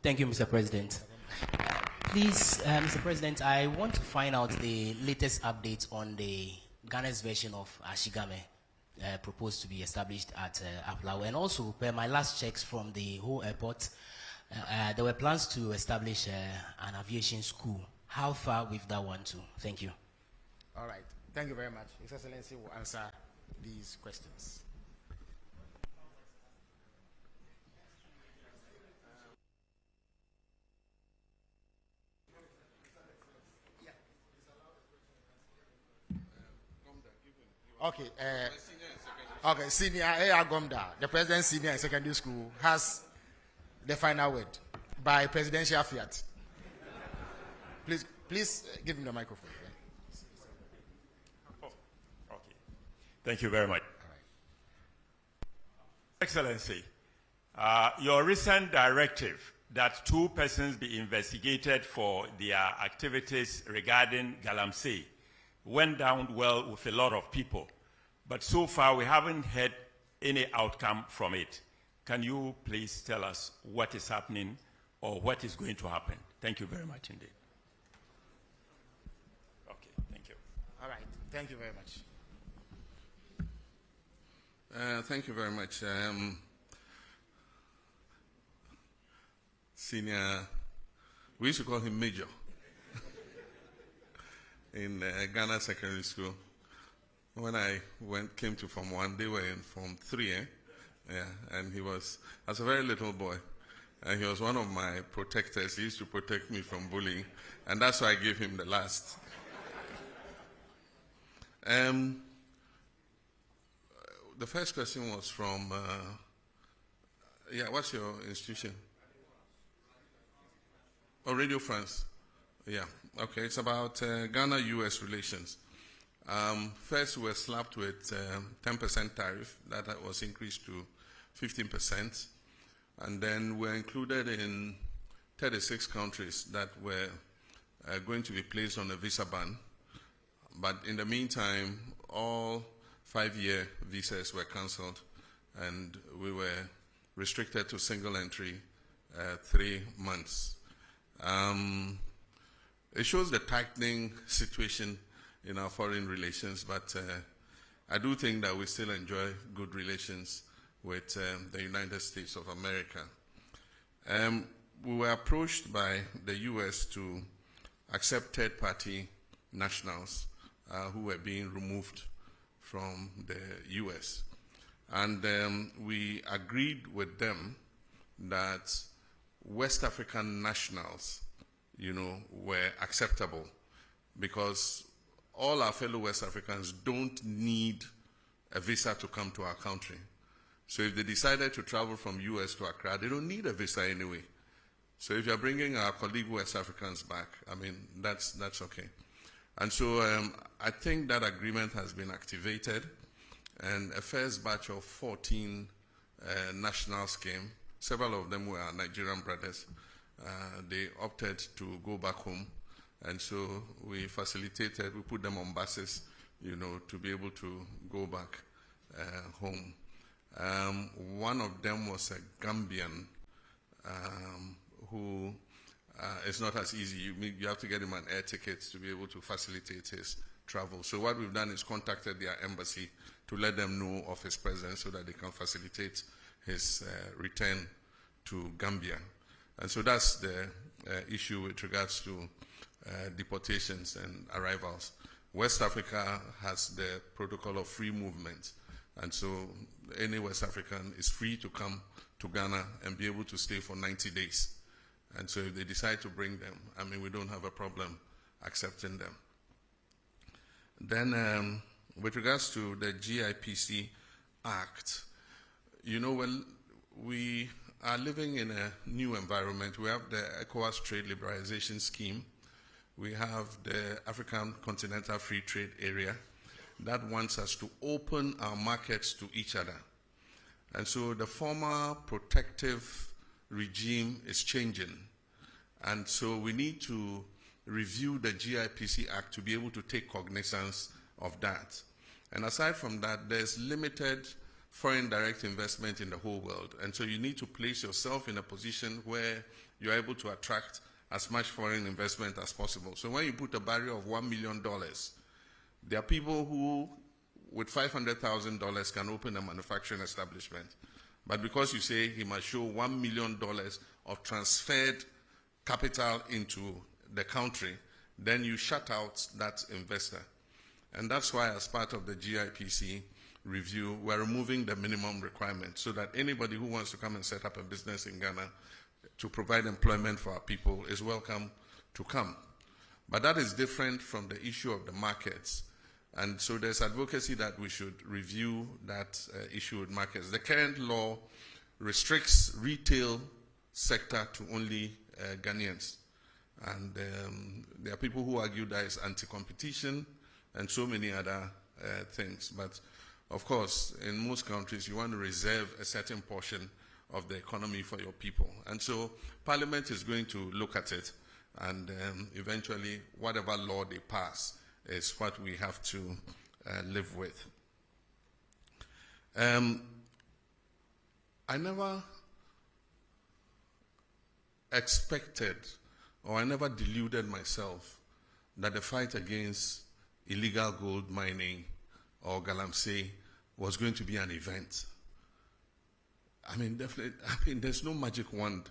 Thank you, Mr. President. Please, Mr. President, I want to find out the latest updates on the Ghana's version of Ashigame proposed to be established at Aplawa. And also, per my last checks from the whole airport, there were plans to establish an aviation school. How far with that one too? Thank you. All right. Thank you very much. His Excellency will answer these questions. Okay. Okay. Senior A.R. Gomda, the President Senior and Secondary School, has the final word by presidential fiat. Please give him the microphone. Thank you very much. Excellency, your recent directive that 2 persons be investigated for their activities regarding Galamsey went down well with a lot of people, but so far we haven't had any outcome from it. Can you please tell us what is happening or what is going to happen? Thank you very much indeed. Okay, thank you. All right, thank you very much. Thank you very much. senior, we used to call him Major, in Ghana Secondary School. When I came to Form 1, they were in Form 3, Yeah, and he was, as a very little boy, and he was one of my protectors. He used to protect me from bullying, and that's why I gave him the last. The first question was from, what's your institution? Oh, Radio France. Yeah, okay, it's about Ghana-US relations. First, we were slapped with 10% tariff. That was increased to 15%. And then we're included in 36 countries that were going to be placed on a visa ban. But in the meantime, all 5-year visas were cancelled, and we were restricted to single entry 3 months. It shows the tightening situation in our foreign relations, but I do think that we still enjoy good relations with the United States of America. We were approached by the US to accept third-party nationals who were being removed from the US. And we agreed with them that West African nationals, were acceptable, because all our fellow West Africans don't need a visa to come to our country. So if they decided to travel from US to Accra, they don't need a visa anyway. So if you're bringing our colleague West Africans back, that's okay. And so I think that agreement has been activated, and a first batch of 14 nationals came. Several of them were our Nigerian brothers. They opted to go back home, and so we put them on buses, to be able to go back home. One of them was a Gambian who it's not as easy. You have to get him an air ticket to be able to facilitate his travel. So what we've done is contacted their embassy to let them know of his presence so that they can facilitate his return to Gambia. And so that's the issue with regards to deportations and arrivals. West Africa has the protocol of free movement. And so any West African is free to come to Ghana and be able to stay for 90 days. And so if they decide to bring them, we don't have a problem accepting them. Then with regards to the GIPC Act, we are living in a new environment. We have the ECOWAS Trade Liberalization Scheme. We have the African Continental Free Trade Area that wants us to open our markets to each other. And so the former protective regime is changing. And so we need to review the GIPC Act to be able to take cognizance of that. And aside from that, there's limited foreign direct investment in the whole world. And so you need to place yourself in a position where you're able to attract as much foreign investment as possible. So when you put a barrier of $1 million, there are people who, with $500,000, can open a manufacturing establishment. But because you say he must show $1 million of transferred capital into the country, then you shut out that investor. And that's why, as part of the GIPC review, we're removing the minimum requirement so that anybody who wants to come and set up a business in Ghana to provide employment for our people is welcome to come. But that is different from the issue of the markets. And so there's advocacy that we should review that issue with markets. The current law restricts retail sector to only Ghanaians. And there are people who argue that it's anti-competition and so many other things. But of course, in most countries, you want to reserve a certain portion of the economy for your people. And so Parliament is going to look at it, and eventually whatever law they pass is what we have to live with. I never expected, or I never deluded myself, that the fight against illegal gold mining or galamsey was going to be an event. Definitely, there's no magic wand.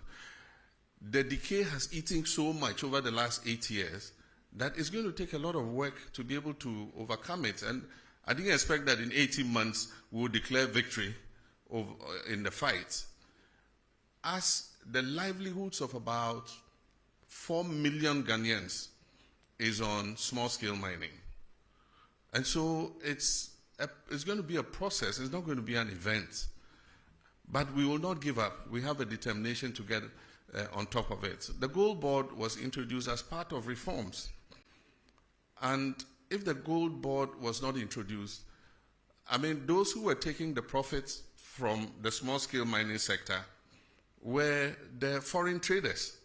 the decay has eaten so much over the last 8 years that it's going to take a lot of work to be able to overcome it. And I didn't expect that in 18 months we would declare victory in the fight. As the livelihoods of about 4 million Ghanaians is on small-scale mining. And so it's going to be a process. It's not going to be an event. But we will not give up. We have a determination to get on top of it. The Gold Board was introduced as part of reforms. And if the Gold Board was not introduced, I mean, those who were taking the profits from the small-scale mining sector were the foreign traders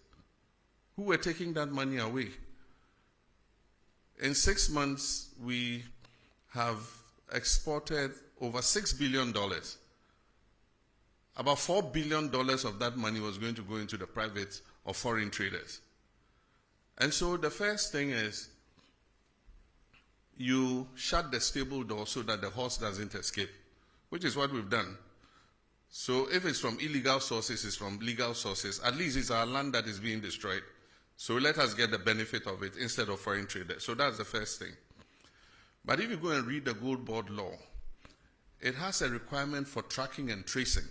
who were taking that money away. In 6 months, we have exported over $6 billion. About $4 billion of that money was going to go into the private or foreign traders. And so the first thing is you shut the stable door so that the horse doesn't escape, which is what we've done. So if it's from illegal sources, it's from legal sources. At least it's our land that is being destroyed. So let us get the benefit of it instead of foreign traders. So that's the first thing. But if you go and read the Gold Board law, it has a requirement for tracking and tracing.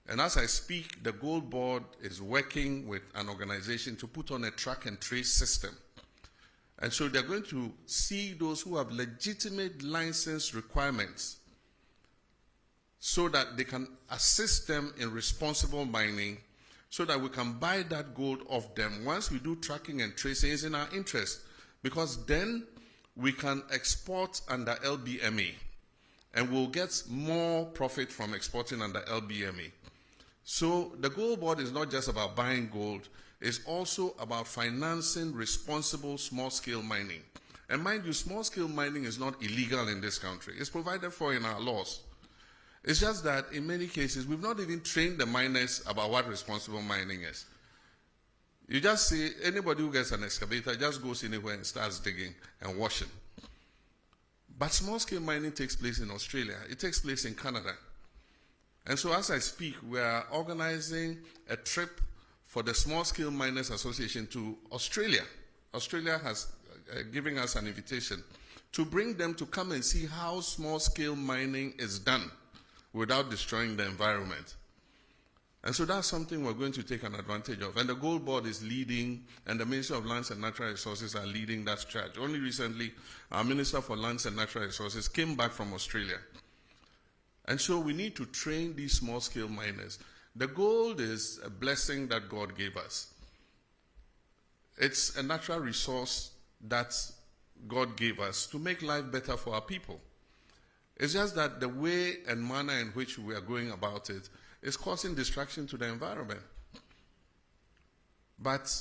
And as I speak, the Gold Board is working with an organization to put on a track and trace system. And so they're going to see those who have legitimate license requirements so that they can assist them in responsible mining so that we can buy that gold off them. Once we do tracking and tracing, it's in our interest because then we can export under LBMA and we'll get more profit from exporting under LBMA. So the Gold Board is not just about buying gold, it's also about financing responsible small-scale mining. And mind you, small-scale mining is not illegal in this country. It's provided for in our laws. It's just that in many cases, we've not even trained the miners about what responsible mining is. You just see anybody who gets an excavator just goes anywhere and starts digging and washing. But small-scale mining takes place in Australia. It takes place in Canada. And so as I speak, we are organizing a trip for the Small Scale Miners Association to Australia. Australia has given us an invitation to bring them to come and see how small-scale mining is done without destroying the environment. And so that's something we're going to take an advantage of. And the Gold Board is leading, and the Ministry of Lands and Natural Resources are leading that charge. Only recently, our Minister for Lands and Natural Resources came back from Australia. And so we need to train these small-scale miners. The gold is a blessing that God gave us. It's a natural resource that God gave us to make life better for our people. It's just that the way and manner in which we are going about it is causing destruction to the environment. But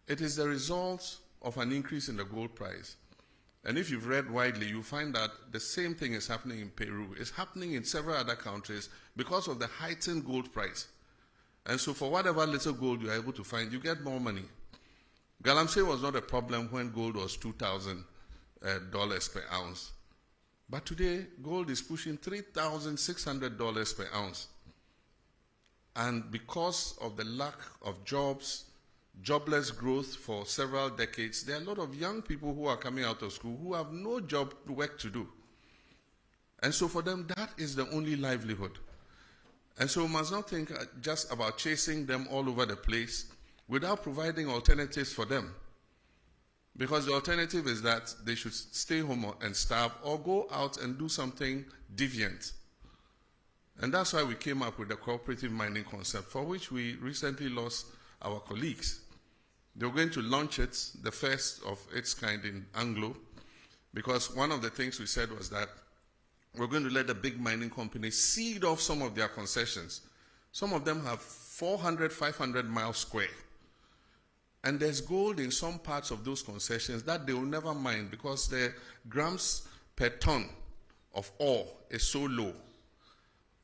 it is the result of an increase in the gold price. And if you've read widely, you find that the same thing is happening in Peru. It's happening in several other countries because of the heightened gold price. And so for whatever little gold you're able to find, you get more money. Galamsey was not a problem when gold was $2,000 per ounce. But today, gold is pushing $3,600 per ounce. And because of the lack of jobs, jobless growth for several decades, there are a lot of young people who are coming out of school who have no job work to do. And so for them, that is the only livelihood. And so we must not think just about chasing them all over the place without providing alternatives for them. Because the alternative is that they should stay home and starve or go out and do something deviant. And that's why we came up with the cooperative mining concept, for which we recently lost our colleagues. They were going to launch it, the first of its kind in Anglo, because one of the things we said was that we're going to let the big mining companies seed off some of their concessions. Some of them have 400, 500 miles square. And there's gold in some parts of those concessions that they will never mine because the grams per ton of ore is so low.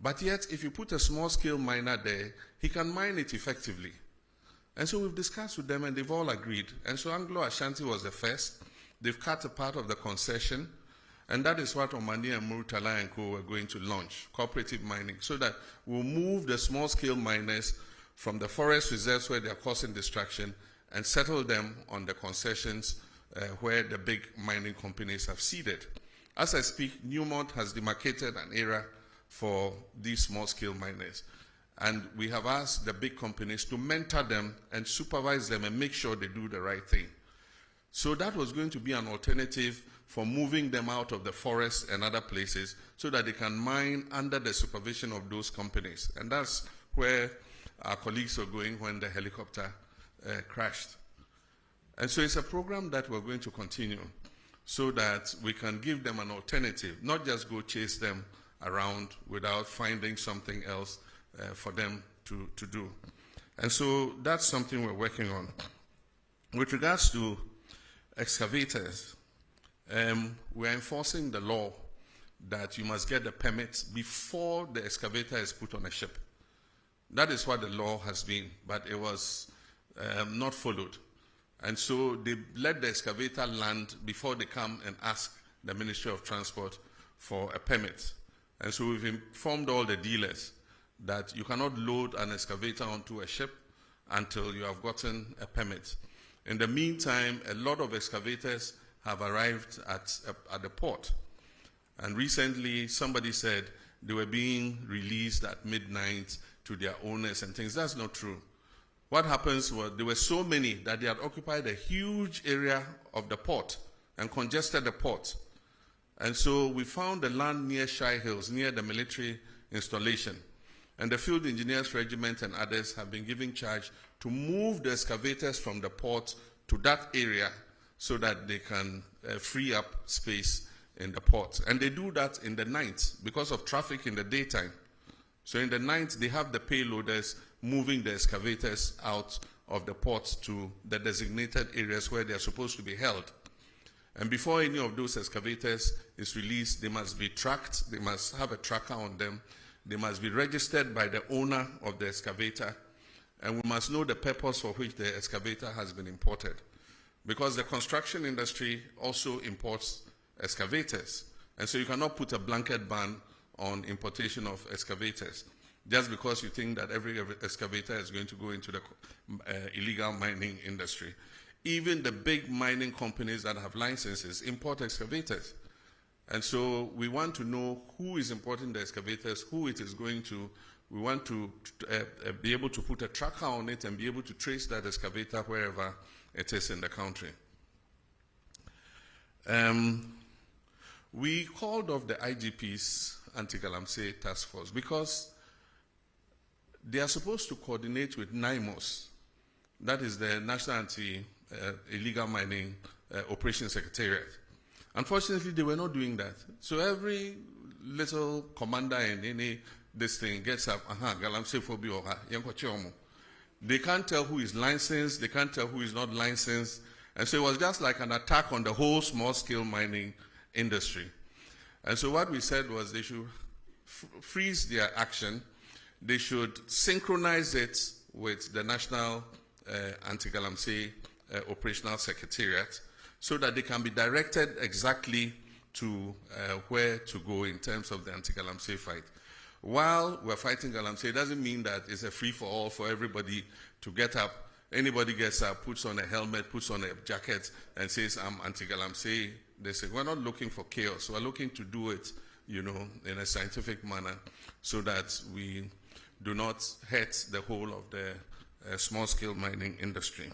But yet, if you put a small-scale miner there, he can mine it effectively. And so we've discussed with them and they've all agreed. And so Anglo Ashanti was the first. They've cut a part of the concession. And that is what Omani and Murtala and Co. are going to launch, cooperative mining, so that we'll move the small-scale miners from the forest reserves where they are causing destruction and settle them on the concessions where the big mining companies have ceded. As I speak, Newmont has demarcated an area for these small-scale miners. And we have asked the big companies to mentor them and supervise them and make sure they do the right thing. So that was going to be an alternative for moving them out of the forest and other places so that they can mine under the supervision of those companies. And that's where our colleagues were going when the helicopter crashed. And so it's a program that we're going to continue so that we can give them an alternative, not just go chase them around without finding something else for them to do. And so that's something we're working on. With regards to excavators, we're enforcing the law that you must get the permits before the excavator is put on a ship. That is what the law has been, but it was not followed. And so they let the excavator land before they come and ask the Ministry of Transport for a permit. And so we've informed all the dealers that you cannot load an excavator onto a ship until you have gotten a permit. In the meantime, a lot of excavators have arrived at the port. And recently, somebody said they were being released at midnight to their owners and things. That's not true. What happens was there were so many that they had occupied a huge area of the port and congested the port. And so we found the land near Shai Hills, near the military installation. And the Field Engineers Regiment and others have been given charge to move the excavators from the port to that area so that they can free up space in the port. And they do that in the night because of traffic in the daytime. So in the night, they have the payloaders moving the excavators out of the port to the designated areas where they are supposed to be held. And before any of those excavators is released, they must be tracked, they must have a tracker on them, they must be registered by the owner of the excavator, and we must know the purpose for which the excavator has been imported. Because the construction industry also imports excavators, and so you cannot put a blanket ban on importation of excavators just because you think that every excavator is going to go into the illegal mining industry. Even the big mining companies that have licenses import excavators. And so we want to know who is importing the excavators, who it is going to. We want to be able to put a tracker on it and be able to trace that excavator wherever it is in the country. We called off the IGP's anti-galamsey task force because they are supposed to coordinate with NIMOS, that is the National Anti-Illegal Mining Operations Secretariat. Unfortunately, they were not doing that. So every little commander in any this thing gets up, galamsey phobia, they can't tell who is licensed, they can't tell who is not licensed, and so it was just like an attack on the whole small-scale mining industry. And so what we said was they should freeze their action. They should synchronize it with the National Anti-Galamsey Operational Secretariat so that they can be directed exactly to where to go in terms of the anti-galamsey fight. While we're fighting galamsey, it doesn't mean that it's a free-for-all for everybody to get up. Anybody gets up, puts on a helmet, puts on a jacket, and says, I'm anti-galamsey. They say, we're not looking for chaos. We're looking to do it, you know, in a scientific manner so that we do not hurt the whole of the small-scale mining industry.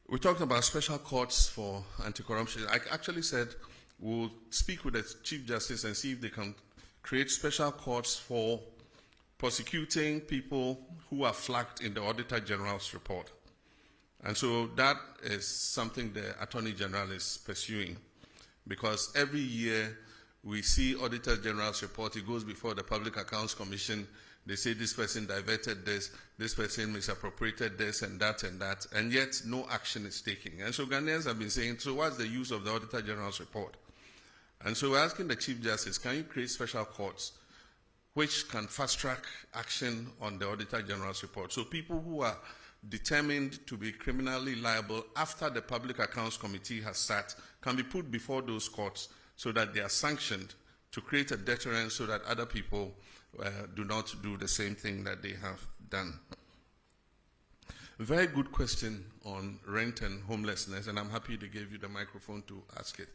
We talked about special courts for anti-corruption. I actually said we'll speak with the Chief Justice and see if they can create special courts for prosecuting people who are flagged in the Auditor General's report. And so that is something the Attorney General is pursuing, because every year we see Auditor General's report, it goes before the Public Accounts Commission, they say this person diverted this person misappropriated this and that, and yet no action is taken. And so Ghanaians have been saying, so what's the use of the Auditor General's report? And so we're asking the Chief Justice, can you create special courts which can fast-track action on the Auditor General's report? So people who are determined to be criminally liable after the Public Accounts Committee has sat can be put before those courts so that they are sanctioned to create a deterrent so that other people do not do the same thing that they have done. Very good question on rent and homelessness, and I'm happy to give you the microphone to ask it.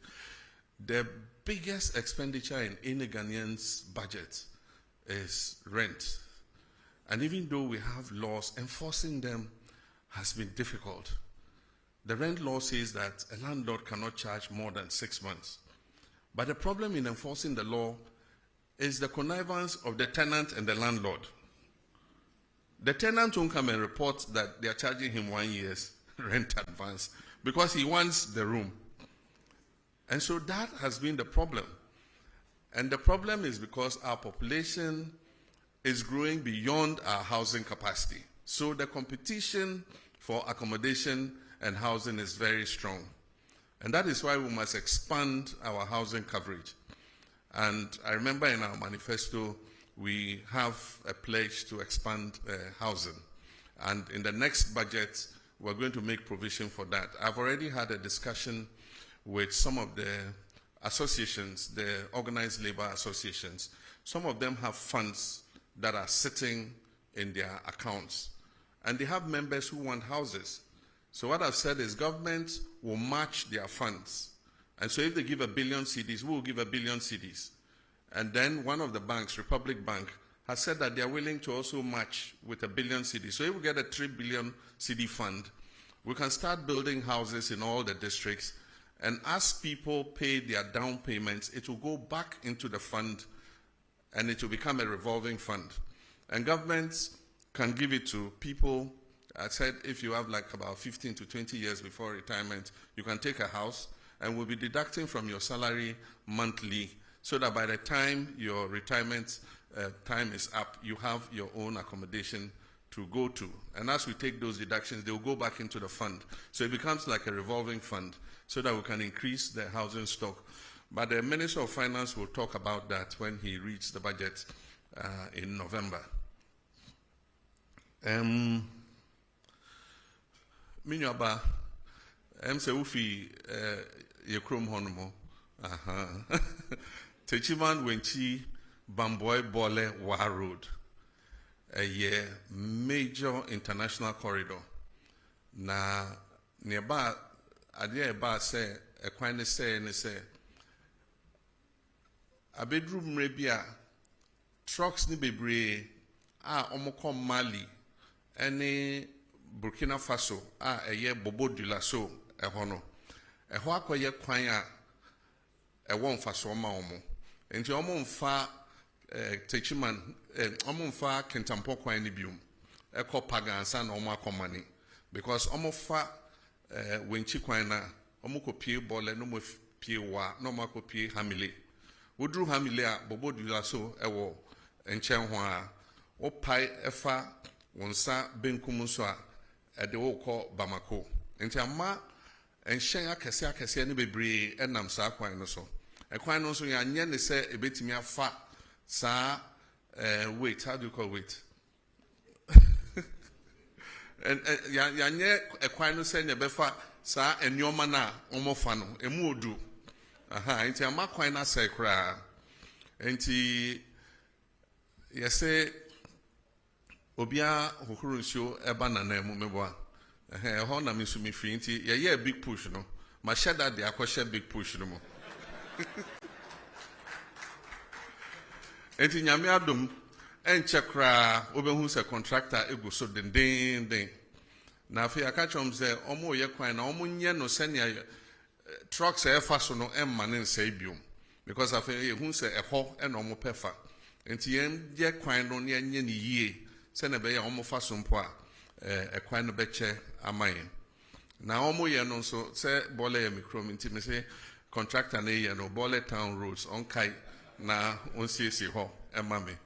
The biggest expenditure in any Ghanaian's budget is rent. And even though we have laws, enforcing them has been difficult. The rent law says that a landlord cannot charge more than 6 months. But the problem in enforcing the law is the connivance of the tenant and the landlord. The tenant won't come and report that they are charging him 1 year's rent advance because he wants the room. And so that has been the problem. And the problem is because our population is growing beyond our housing capacity. So the competition for accommodation and housing is very strong. And that is why we must expand our housing coverage. And I remember in our manifesto, we have a pledge to expand housing. And in the next budget, we're going to make provision for that. I've already had a discussion with some of the associations, the organized labor associations. Some of them have funds that are sitting in their accounts. And they have members who want houses. So what I've said is government will match their funds. And so if they give 1 billion cedis, we will give 1 billion cedis. And then one of the banks, Republic Bank, has said that they are willing to also match with 1 billion cedis. So if we get a 3 billion cedi fund, we can start building houses in all the districts. And as people pay their down payments, it will go back into the fund and it will become a revolving fund. And governments can give it to people. I said if you have like about 15 to 20 years before retirement, you can take a house and we'll be deducting from your salary monthly so that by the time your retirement time is up, you have your own accommodation to go to. And as we take those deductions, they will go back into the fund. So it becomes like a revolving fund so that we can increase the housing stock. But the Minister of Finance will talk about that when he reads the budget in November. Minyaba, se ufi yekrom honomo. Techiman wenchi Bamboy Bole Wa Road, a major international corridor. Na nearby, adia ba say a quine say and say a bedroom rebia trucks ni bebre omoko Mali any Burkina Faso a ye Bobo Dulaso a hono a hoako ye quine a one faso ma omo into omo fa Techiman omo fa kentampo kwan ni biom e ko pagansa na omo akomani because omo fa wenchi kwan na omo ko pie bole no mo pie wa no mo ko pie hamile wodru hamile a Bobo Dulaso e wo enchen ho a o pai efa wonsa benkum so a e de wo ko Bamako enti ama enhyen akese ne bebre enam sa kwan no so e kwan no so ya nye ne se ebetimi afa sa wait, how do you call wait? And ya nye e kwan no se ne befa sa enyoma na omofa no emu odu aha enti ama kwan na se kra enti yese obia hokuru nsuo eba na na emu meboa ho na misu mi free enti ye big push no ma shada de akoshe big push no mo enti nyame adom enche kra obehu se contractor ego so den na afi akachom se omo ye kwan na omo nye no senia trucks e fa so no emma ne nsa biom because afi ye hu se eho e no omo pefa enti ye kwan no ne nye ne yie se na be ye omo fa so mpo a e kwan no beche amaye na omo ye no so se bole ye mikrom enti me se contractor na ye no Bole Town Roads on kai na onsiesi ho emame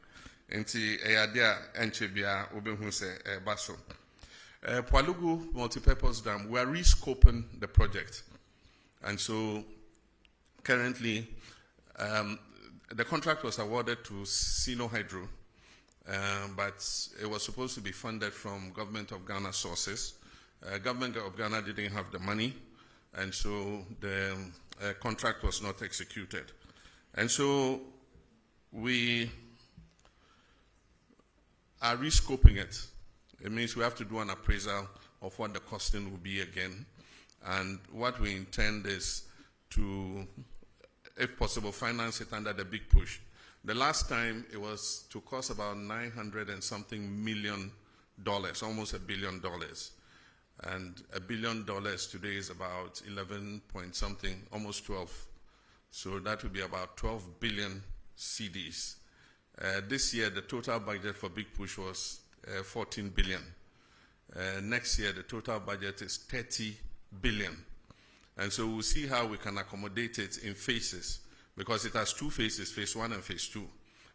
enti eyadea enchebia obehu se baso Palugu multipurpose dam, we are rescoping the project, and so currently the contract was awarded to Sino Hydro, but it was supposed to be funded from Government of Ghana sources. Government of Ghana didn't have the money, and so the contract was not executed. And so we are rescoping it. It means we have to do an appraisal of what the costing will be again. And what we intend is to, if possible, finance it under the big push. The last time it was to cost about $900 and something million, almost $1 billion. And $1 billion today is about 11 point something, almost 12. So that would be about 12 billion CDs. This year, the total budget for Big Push was 14 billion. Next year, the total budget is 30 billion. And so we'll see how we can accommodate it in phases, because it has two phases, phase 1 and phase 2.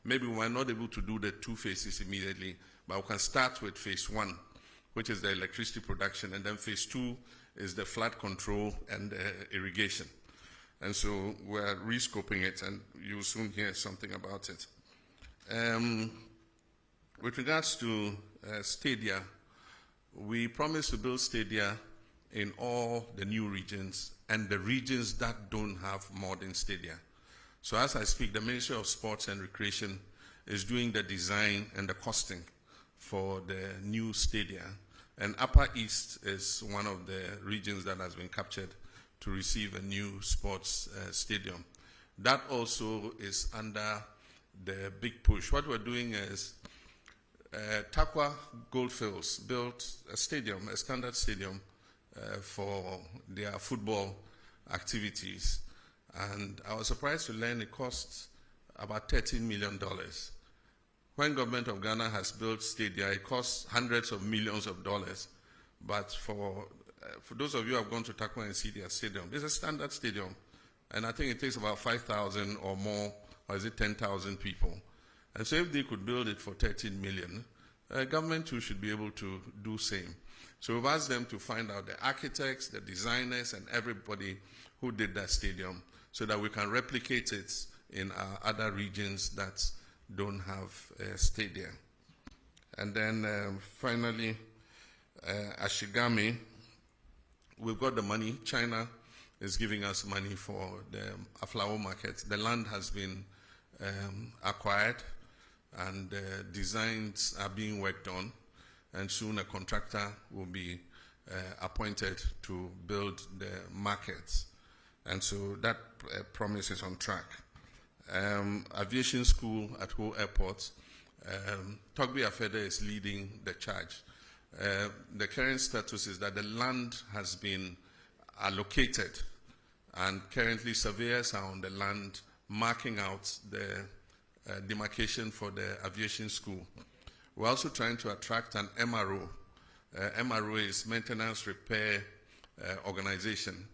Maybe we're not able to do the two phases immediately, but we can start with phase 1, which is the electricity production, and then phase 2 is the flood control and irrigation. And so we're rescoping it, and you'll soon hear something about it. With regards to stadia, we promised to build stadia in all the new regions and the regions that don't have modern stadia. So as I speak, the Ministry of Sports and Recreation is doing the design and the costing for the new stadia. And Upper East is one of the regions that has been captured to receive a new sports stadium. That also is under the big push. What we're doing is Takwa Goldfields built a stadium, a standard stadium for their football activities. And I was surprised to learn it costs about $13 million. When government of Ghana has built stadia, it costs hundreds of millions of dollars. But for those of you who have gone to Takwa and see their stadium, it's a standard stadium. And I think it takes about 5,000 or more, or is it 10,000 people? And so if they could build it for 13 million, government too should be able to do same. So we've asked them to find out the architects, the designers, and everybody who did that stadium so that we can replicate it in our other regions that don't have a stadium. And then finally, Ashigami, we've got the money. China is giving us money for the Aflao market. The land has been acquired, and designs are being worked on, and soon a contractor will be appointed to build the markets. And so that promise is on track. Aviation school at Ho Airport, Togbi Afede is leading the charge. The current status is that the land has been allocated, and currently surveyors are on the land marking out the demarcation for the aviation school. We're also trying to attract an MRO. MRO is Maintenance Repair Organization.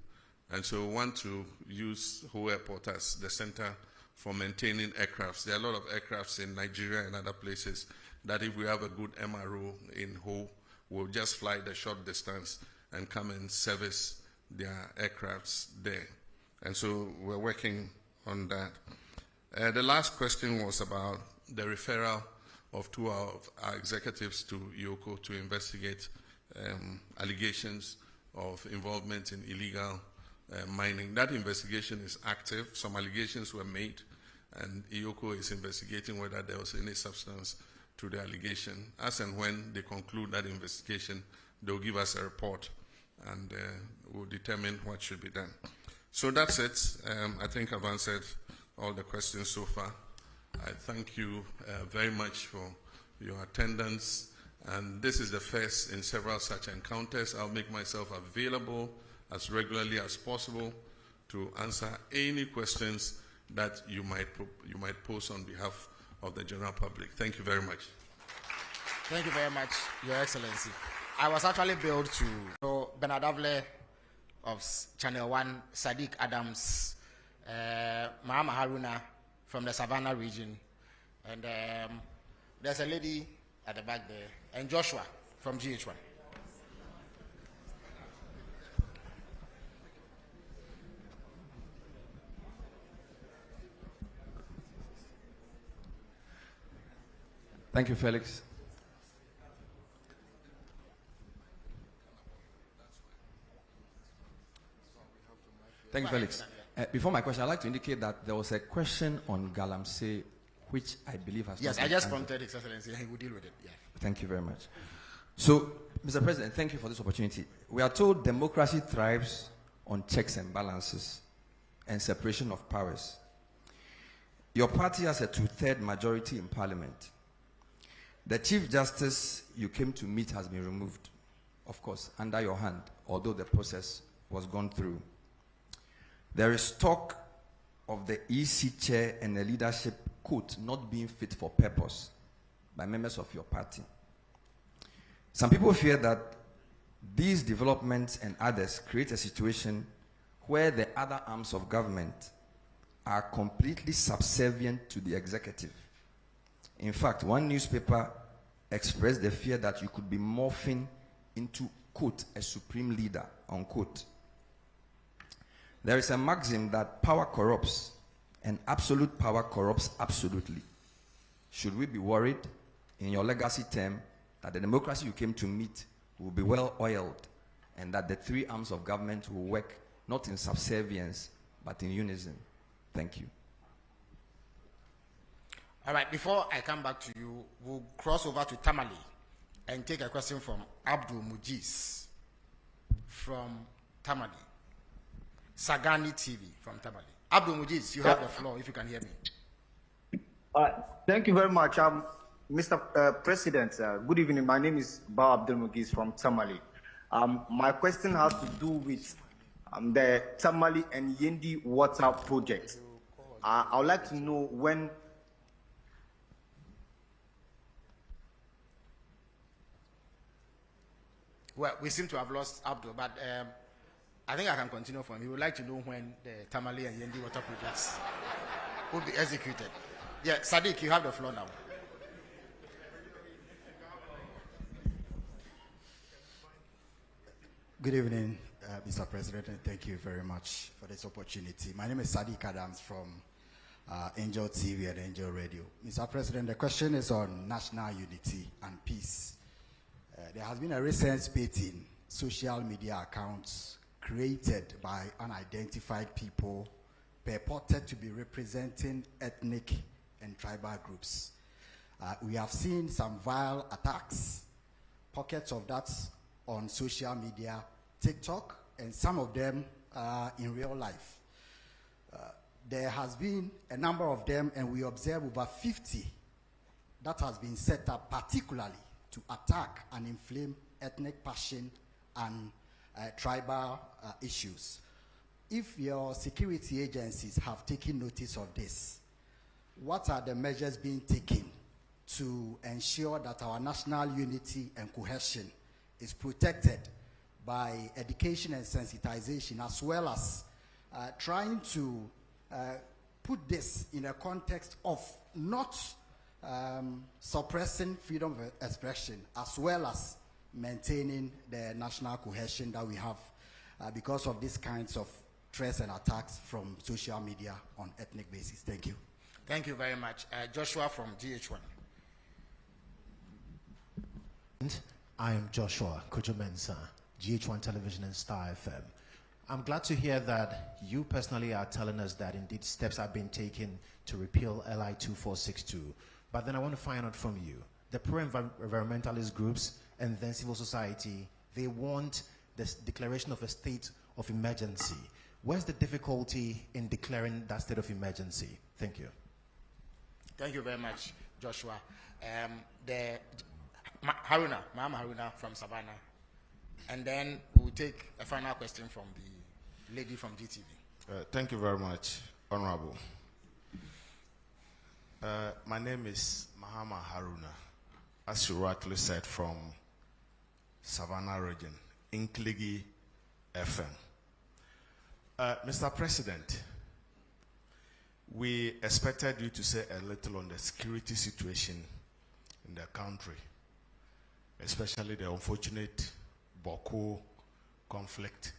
And so we want to use Ho Airport as the center for maintaining aircrafts. There are a lot of aircrafts in Nigeria and other places that if we have a good MRO in Ho, we'll just fly the short distance and come and service their aircrafts there. And so we're working on that. The last question was about the referral of two of our executives to IOCO to investigate allegations of involvement in illegal mining. That investigation is active. Some allegations were made, and IOCO is investigating whether there was any substance to the allegation. As and when they conclude that investigation, they'll give us a report, and we'll determine what should be done. So that's it. I think I've answered all the questions so far. I thank you very much for your attendance, and this is the first in several such encounters. I'll make myself available as regularly as possible to answer any questions that you might pose on behalf of the general public. Thank you very much. Thank you very much, Your Excellency. I was actually billed to Bernard Avle of Channel 1, Sadiq Adams, Mahama Haruna from the Savannah region, and there's a lady at the back there, and Joshua from GH1. Thank you, Felix. Thank you, Felix. Before my question, I'd like to indicate that there was a question on Galamsey, which I believe has Yes, not I been just answered. prompted His Excellency and he will deal with it. Yeah. Thank you very much. So, Mr. President, thank you for this opportunity. We are told democracy thrives on checks and balances and separation of powers. Your party has a 2/3 majority in Parliament. The Chief Justice you came to meet has been removed, of course, under your hand, although the process was gone through. There is talk of the EC chair and the leadership, quote, not being fit for purpose by members of your party. Some people fear that these developments and others create a situation where the other arms of government are completely subservient to the executive. In fact, one newspaper expressed the fear that you could be morphing into, quote, a supreme leader, unquote. There is a maxim that power corrupts and absolute power corrupts absolutely. Should we be worried in your legacy term that the democracy you came to meet will be well oiled and that the three arms of government will work not in subservience but in unison? Thank you. All right, before I come back to you, we'll cross over to Tamale and take a question from Abdul Mujiz from Tamale. Sagani TV from Tamale. Abdul Mujiz, you have the floor if you can hear me. Thank you very much. Mr. President, good evening. My name is Ba Abdul Mujiz from Tamale. My question has to do with the Tamale and Yendi water project. I would like to know when. Well, we seem to have lost Abdul, but I think I can continue from him. We would like to know when the Tamale and Yendi water projects will be executed. Yeah, Sadiq, you have the floor now. Good evening, Mr. President, and thank you very much for this opportunity. My name is Sadiq Adams from Angel TV and Angel Radio. Mr. President, the question is on national unity and peace. There has been a recent spate in social media accounts created by unidentified people purported to be representing ethnic and tribal groups. We have seen some vile attacks, pockets of that on social media, TikTok, and some of them in real life. There has been a number of them, and we observe over 50 that has been set up particularly to attack and inflame ethnic passion and tribal issues. If your security agencies have taken notice of this, what are the measures being taken to ensure that our national unity and cohesion is protected by education and sensitization, as well as trying to put this in a context of not suppressing freedom of expression, as well as maintaining the national cohesion that we have because of these kinds of threats and attacks from social media on ethnic basis. Thank you. Thank you very much. Joshua from GH1. I am Joshua Kojo-Mensah, GH1 Television and Star FM. I'm glad to hear that you personally are telling us that indeed steps are being taken to repeal LI 2462. But then I want to find out from you, the pro-environmentalist groups and then civil society, they want this declaration of a state of emergency. Where's the difficulty in declaring that state of emergency? Thank you. Thank you very much, Joshua. Mahama Haruna from Savannah. And then we'll take a final question from the lady from GTV. Thank you very much, Honorable. My name is Mahama Haruna, as you rightly said, from Savannah region, Inkligi FM. Mr. President, we expected you to say a little on the security situation in the country, especially the unfortunate Boko conflict,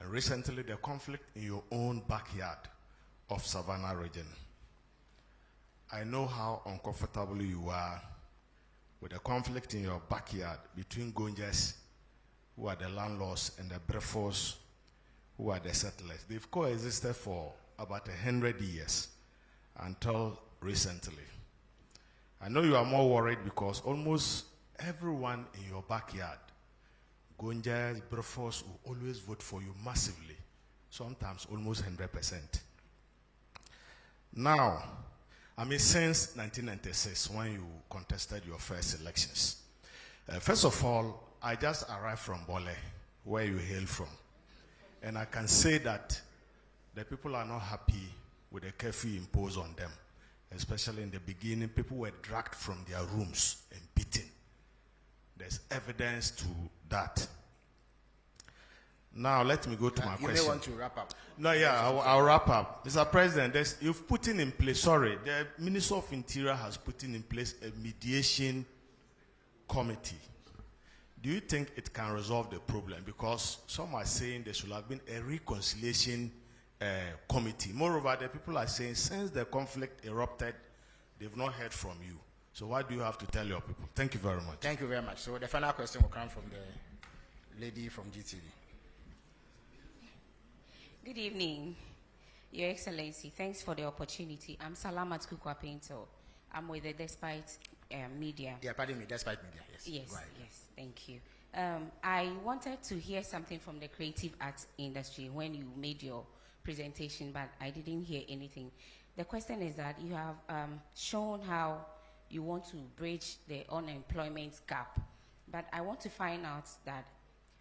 and recently the conflict in your own backyard of Savannah region. I know how uncomfortable you are with the conflict in your backyard between Gonjas, who are the landlords, and the Brefos, who are the settlers. They've coexisted for about 100 years until recently. I know you are more worried because almost everyone in your backyard, Gonjas, Brefos, will always vote for you massively, sometimes almost 100%. Now, since 1996, when you contested your first elections, first of all, I just arrived from Bole, where you hail from. And I can say that the people are not happy with the curfew imposed on them. Especially in the beginning, people were dragged from their rooms and beaten. There's evidence to that. Now, let me go to my question. You may want to wrap up. No, yeah, I'll wrap up. Mr. President, you've put in place, the Minister of Interior has put in place a mediation committee. Do you think it can resolve the problem? Because some are saying there should have been a reconciliation committee. Moreover, the people are saying since the conflict erupted, they've not heard from you. So what do you have to tell your people? Thank you very much. Thank you very much. So the final question will come from the lady from GTV. Good evening, Your Excellency. Thanks for the opportunity. I'm Salamat Kukwa Painter. I'm with the Despite Media. Yeah, pardon me, Despite Media, yes. Yes, right. yes, thank you. I wanted to hear something from the creative arts industry when you made your presentation, but I didn't hear anything. The question is that you have shown how you want to bridge the unemployment gap, but I want to find out that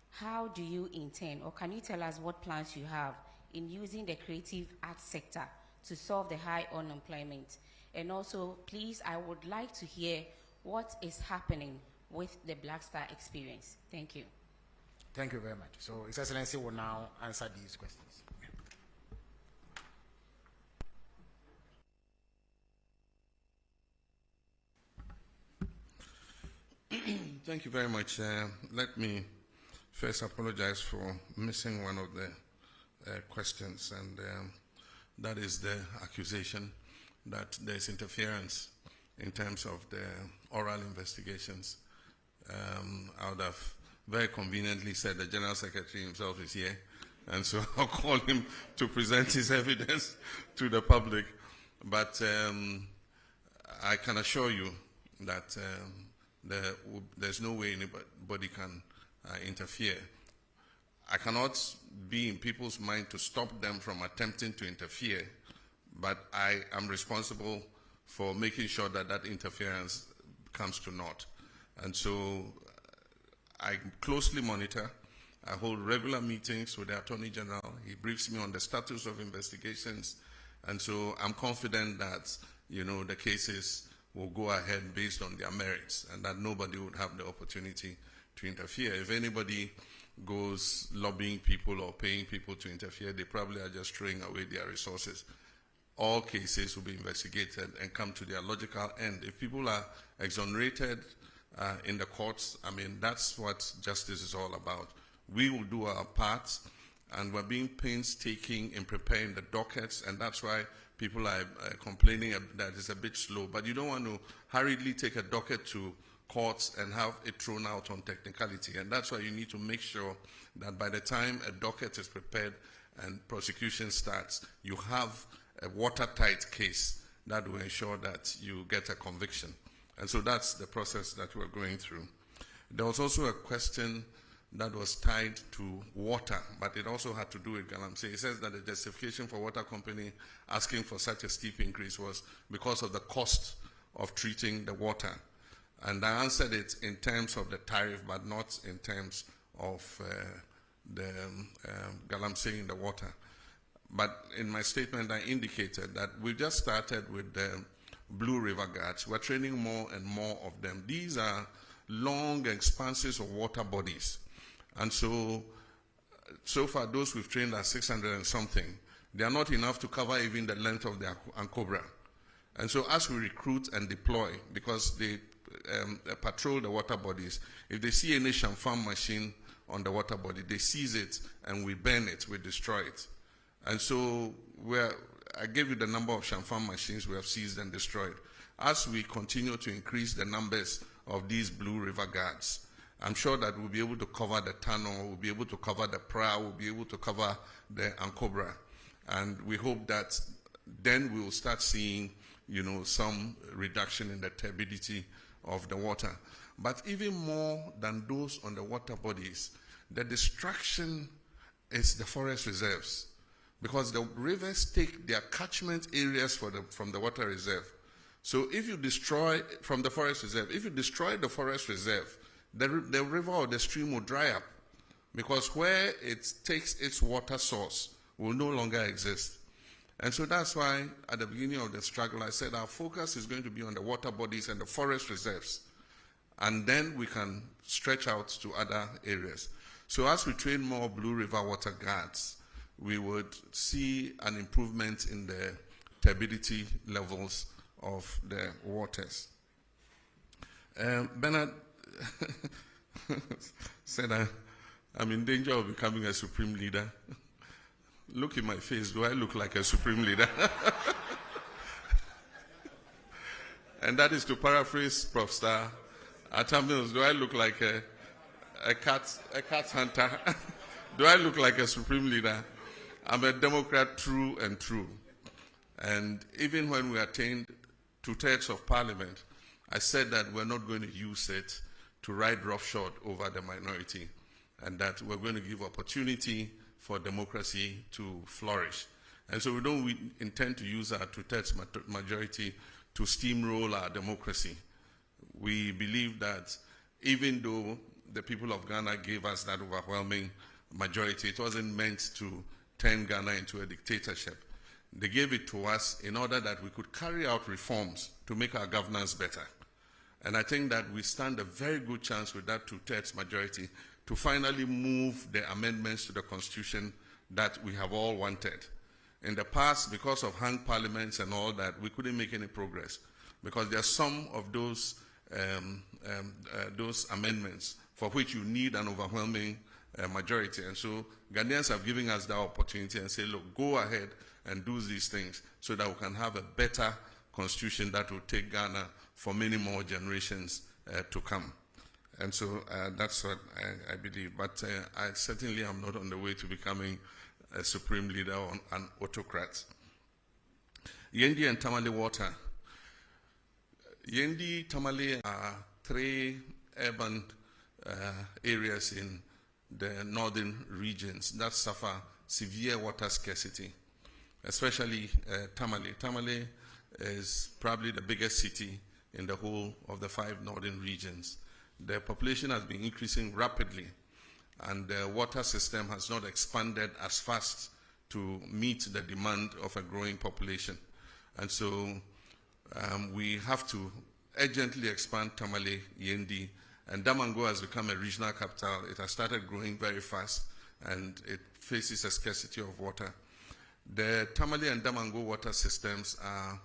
how do you intend, or can you tell us what plans you have in using the creative arts sector to solve the high unemployment? And also, please, I would like to hear what is happening with the Black Star experience. Thank you. Thank you very much. So His Excellency will now answer these questions. Thank you very much. Let me first apologize for missing one of the questions, and that is the accusation that there's interference in terms of the oral investigations. I would have very conveniently said the General Secretary himself is here, and so I'll call him to present his evidence to the public. But I can assure you that there's no way anybody can interfere. I cannot be in people's mind to stop them from attempting to interfere, but I am responsible for making sure that that interference comes to naught. And so I closely monitor. I hold regular meetings with the Attorney General. He briefs me on the status of investigations. And so I'm confident that, the cases will go ahead based on their merits, and that nobody would have the opportunity to interfere. If anybody goes lobbying people or paying people to interfere, they probably are just throwing away their resources. All cases will be investigated and come to their logical end. If people are exonerated in the courts, that's what justice is all about. We will do our part, and we're being painstaking in preparing the dockets, and that's why people are complaining that it's a bit slow. But you don't want to hurriedly take a docket to courts and have it thrown out on technicality. And that's why you need to make sure that by the time a docket is prepared and prosecution starts, you have a watertight case that will ensure that you get a conviction. And so that's the process that we're going through. There was also a question that was tied to water, but it also had to do with Galamsey. It says that the justification for water company asking for such a steep increase was because of the cost of treating the water. And I answered it in terms of the tariff, but not in terms of the Galamsey in the water. But in my statement, I indicated that we just started with the Blue River Guards. We're training more and more of them. These are long expanses of water bodies. And so far, those we've trained are 600 and something. They are not enough to cover even the length of the Ankobra. And so as we recruit and deploy, because they patrol the water bodies, if they see any Shamfam machine on the water body, they seize it and we burn it, we destroy it. And so I gave you the number of Shamfam machines we have seized and destroyed. As we continue to increase the numbers of these Blue River Guards, I'm sure that we'll be able to cover the tunnel, we'll be able to cover the Pra, we'll be able to cover the Ankobra. And we hope that then we will start seeing, some reduction in the turbidity of the water. But even more than those on the water bodies, the destruction is the forest reserves. Because the rivers take their catchment areas from the water reserve. So if you destroy, from the forest reserve, if you destroy the forest reserve, the river or the stream will dry up. Because where it takes its water source will no longer exist. And so that's why at the beginning of the struggle I said our focus is going to be on the water bodies and the forest reserves. And then we can stretch out to other areas. So as we train more Blue River water guards, we would see an improvement in the turbidity levels of the waters. Bernard said I'm in danger of becoming a supreme leader. Look in my face, do I look like a supreme leader? And that is to paraphrase Prof. Star. Mills, do I look like a cat hunter? Do I look like a supreme leader? I'm a Democrat through and through. And even when we attained 2/3 of Parliament, I said that we're not going to use it to ride roughshod over the minority, and that we're going to give opportunity for democracy to flourish. And so we don't intend to use our 2/3 majority to steamroll our democracy. We believe that even though the people of Ghana gave us that overwhelming majority, it wasn't meant to turn Ghana into a dictatorship. They gave it to us in order that we could carry out reforms to make our governance better. And I think that we stand a very good chance with that 2/3 majority to finally move the amendments to the Constitution that we have all wanted. In the past, because of hung parliaments and all that, we couldn't make any progress because there are some of those amendments for which you need an overwhelming majority. And so Ghanaians have given us that opportunity and say, look, go ahead and do these things so that we can have a better constitution that will take Ghana for many more generations to come. And so that's what I believe. But I certainly am not on the way to becoming a supreme leader or an autocrat. Yendi and Tamale water. Yendi, Tamale are 3 urban areas in the northern regions that suffer severe water scarcity, especially Tamale. Tamale is probably the biggest city in the whole of the 5 northern regions. The population has been increasing rapidly, and the water system has not expanded as fast to meet the demand of a growing population. And so we have to urgently expand Tamale, Yendi, and Damango has become a regional capital. It has started growing very fast, and it faces a scarcity of water. The Tamale and Damango water systems are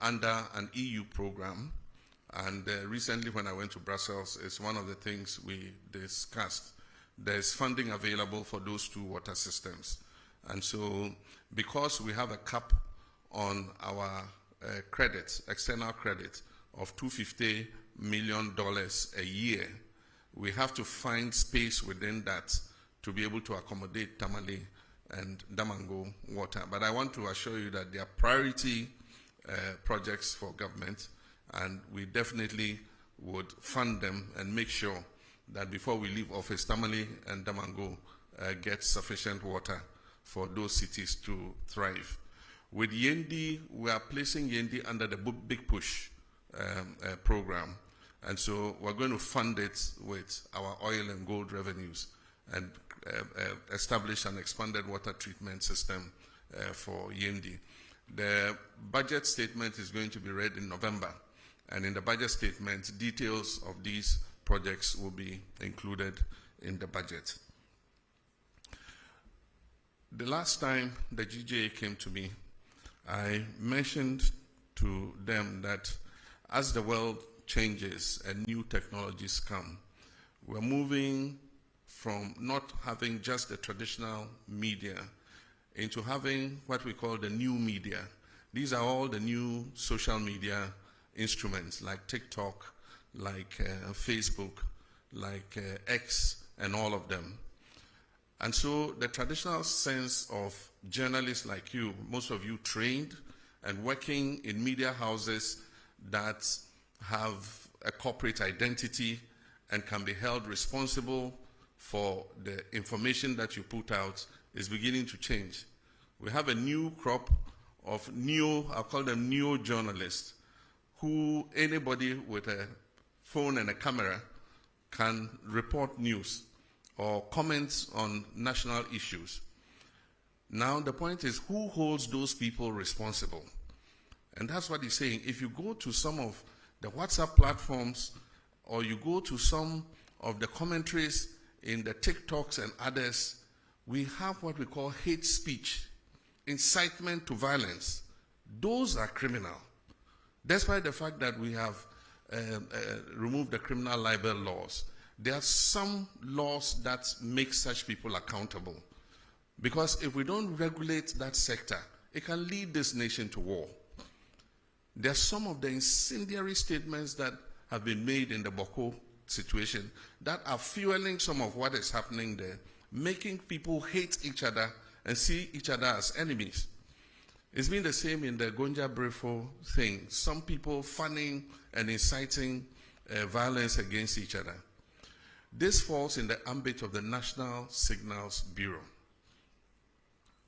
under an EU program, and recently when I went to Brussels, it's one of the things we discussed. There's funding available for those 2 water systems. And so because we have a cap on our credit, external credit, of $250 million a year, we have to find space within that to be able to accommodate Tamale and Damango water. But I want to assure you that they are priority projects for government, and we definitely would fund them and make sure that before we leave office, Tamale and Damango get sufficient water for those cities to thrive. With Yendi, we are placing Yendi under the Big Push program. And so we're going to fund it with our oil and gold revenues and establish an expanded water treatment system for Yendi. The budget statement is going to be read in November. And in the budget statement, details of these projects will be included in the budget. The last time the GJA came to me, I mentioned to them that as the world changes and new technologies come, we're moving from not having just the traditional media into having what we call the new media. These are all the new social media instruments like TikTok, like Facebook, like X and all of them. And so the traditional sense of journalists like you, most of you trained and working in media houses that have a corporate identity and can be held responsible for the information that you put out, is beginning to change. We have a new crop of I'll call them neo-journalists, who anybody with a phone and a camera can report news or comment on national issues. Now the point is, who holds those people responsible? And that's what he's saying. If you go to some of the WhatsApp platforms, or you go to some of the commentaries in the TikToks and others, we have what we call hate speech, incitement to violence. Those are criminal. Despite the fact that we have removed the criminal libel laws, there are some laws that make such people accountable. Because if we don't regulate that sector, it can lead this nation to war. There are some of the incendiary statements that have been made in the Boko situation that are fueling some of what is happening there, making people hate each other and see each other as enemies. It's been the same in the Gonja Brefo thing. Some people fanning and inciting violence against each other. This falls in the ambit of the National Signals Bureau.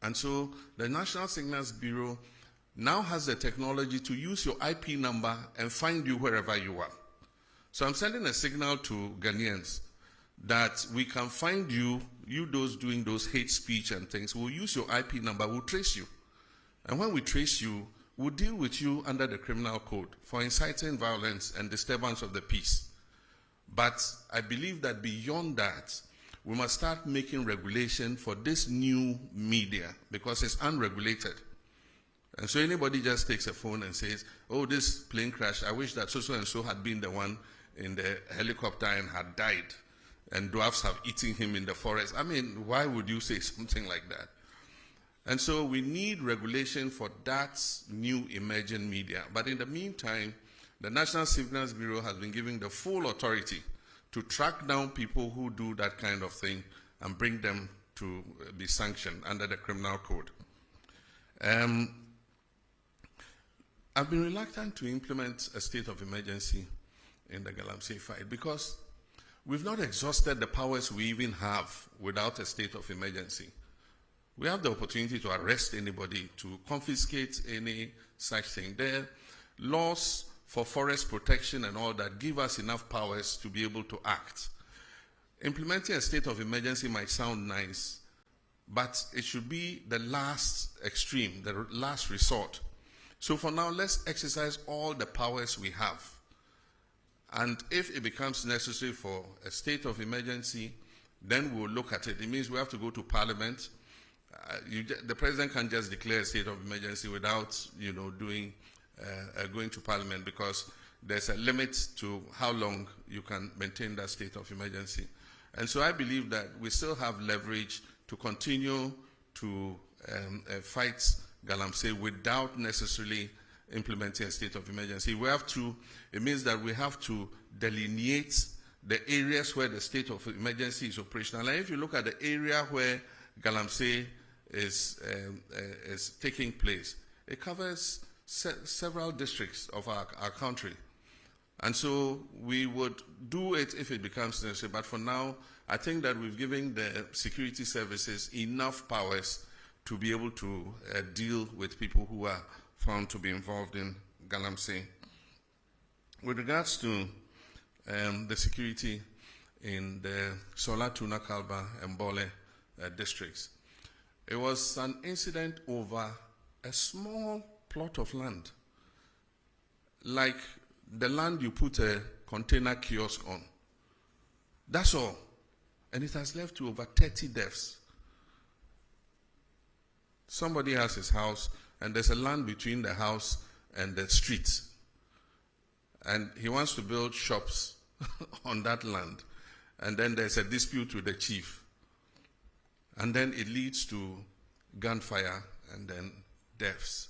And so the National Signals Bureau now has the technology to use your IP number and find you wherever you are. So I'm sending a signal to Ghanaians that we can find you those doing those hate speech and things. We'll use your IP number, we'll trace you. And when we trace you, we'll deal with you under the criminal code for inciting violence and disturbance of the peace. But I believe that beyond that, we must start making regulation for this new media, because it's unregulated. And so anybody just takes a phone and says, oh, this plane crash, I wish that so and so had been the one in the helicopter and had died, and dwarfs have eaten him in the forest. I mean, why would you say something like that? And so we need regulation for that new emerging media. But in the meantime, the National Signals Bureau has been given the full authority to track down people who do that kind of thing and bring them to be sanctioned under the criminal code. I've been reluctant to implement a state of emergency in the Galamsey fight because we've not exhausted the powers we even have without a state of emergency. We have the opportunity to arrest anybody, to confiscate any such thing. There are laws for forest protection and all that give us enough powers to be able to act. Implementing a state of emergency might sound nice, but it should be the last extreme, the last resort. So for now, let's exercise all the powers we have. And if it becomes necessary for a state of emergency, then we'll look at it. It means we have to go to Parliament. The President can't just declare a state of emergency without, going to Parliament, because there's a limit to how long you can maintain that state of emergency. And so I believe that we still have leverage to continue to fight Galamsey without necessarily implementing a state of emergency. We have to, it means that we have to delineate the areas where the state of emergency is operational. And if you look at the area where Galamsey is taking place, it covers several districts of our country. And so we would do it if it becomes necessary. But for now, I think that we've given the security services enough powers to be able to deal with people who are found to be involved in Galamsey. With regards to the security in the Sola, Tuna, Kalba, and Bole districts, it was an incident over a small plot of land, like the land you put a container kiosk on. That's all. And it has led to over 30 deaths. Somebody has his house, and there's a land between the house and the street. And he wants to build shops on that land. And then there's a dispute with the chief. And then it leads to gunfire and then deaths.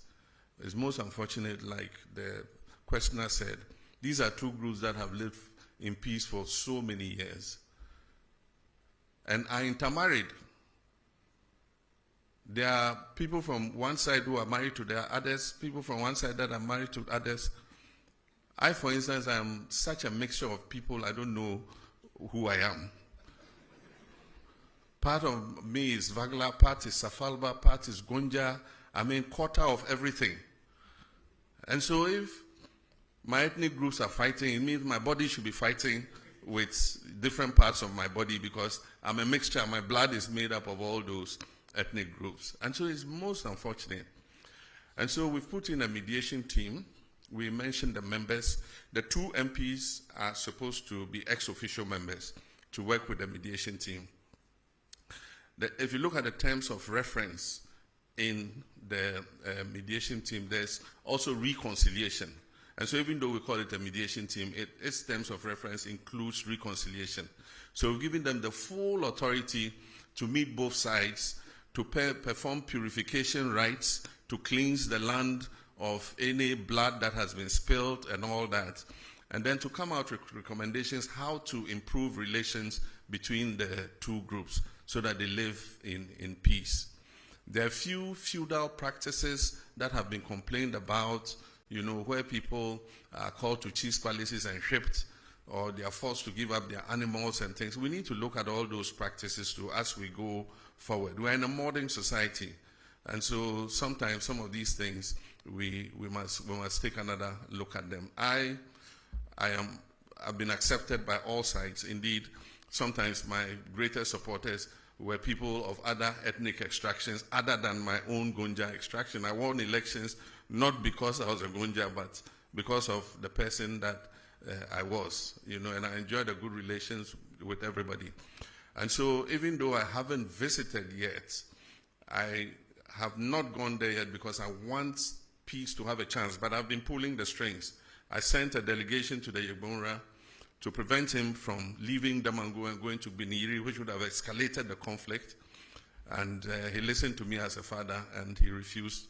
It's most unfortunate, like the questioner said. These are two groups that have lived in peace for so many years and are intermarried. There are people from one side who are married to their others, people from one side that are married to others. I, for instance, am such a mixture of people, I don't know who I am. Part of me is Vagla, part is Safalba, part is Gonja. I mean, quarter of everything. And so if my ethnic groups are fighting, it means my body should be fighting with different parts of my body because I'm a mixture. My blood is made up of all those ethnic groups. And so it's most unfortunate. And so we've put in a mediation team. We mentioned the members. The 2 MPs are supposed to be ex-official members to work with the mediation team. If you look at the terms of reference in the mediation team, there's also reconciliation. And so even though we call it a mediation team, its terms of reference includes reconciliation. So we've given them the full authority to meet both sides, to perform purification rites, to cleanse the land of any blood that has been spilled and all that, and then to come out with recommendations how to improve relations between the 2 groups so that they live in peace. There are few feudal practices that have been complained about, you know, where people are called to chiefs' palaces and shipped, or they are forced to give up their animals and things. We need to look at all those practices too as we go forward. We're in a modern society, and so sometimes some of these things we must take another look at them. I've been accepted by all sides. Indeed, sometimes my greatest supporters were people of other ethnic extractions other than my own Gonja extraction. I won elections not because I was a Gonja, but because of the person that I was, you know, and I enjoyed a good relations with everybody. And so even though I haven't visited yet, I have not gone there yet because I want peace to have a chance, but I've been pulling the strings. I sent a delegation to the Yegbonra to prevent him from leaving Damango and going to Biniri, which would have escalated the conflict. And he listened to me as a father, and he refused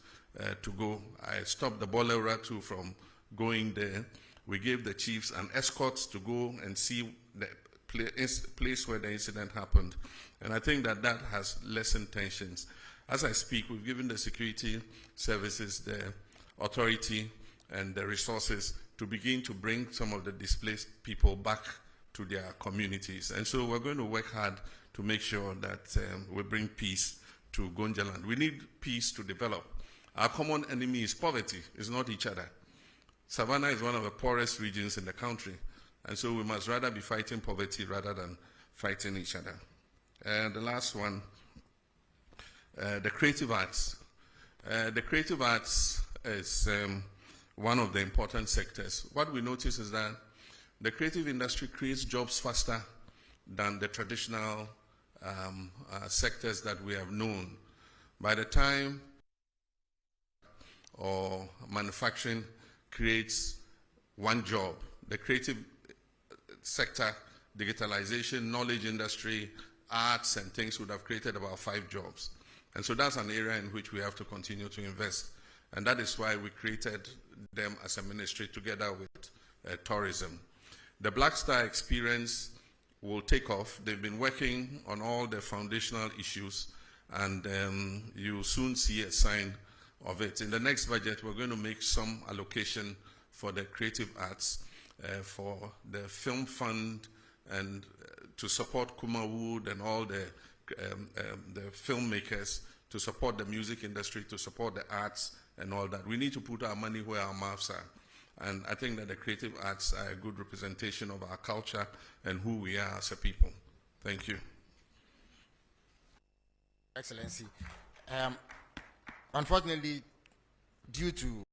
to go. I stopped the Bolera too from going there. We gave the chiefs an escort to go and see the place where the incident happened. And I think that that has lessened tensions. As I speak, we've given the security services the authority and the resources to begin to bring some of the displaced people back to their communities. And so we're going to work hard to make sure that we bring peace to Gonjaland. We need peace to develop. Our common enemy is poverty, it's not each other. Savannah is one of the poorest regions in the country, and so we must rather be fighting poverty rather than fighting each other. And the last one, the creative arts. The creative arts is one of the important sectors. What we notice is that the creative industry creates jobs faster than the traditional sectors that we have known. By the time or manufacturing creates one job, the creative sector, digitalization, knowledge industry, arts and things would have created about 5 jobs. And so that's an area in which we have to continue to invest. And that is why we created them as a ministry together with tourism. The Black Star experience will take off. They've been working on all the foundational issues, and you'll soon see a sign of it. In the next budget, we're going to make some allocation for the creative arts, for the film fund, and to support Kuma Wood and all the filmmakers, to support the music industry, to support the arts and all that. We need to put our money where our mouths are. And I think that the creative arts are a good representation of our culture and who we are as a people. Thank you. Excellency. Unfortunately, due to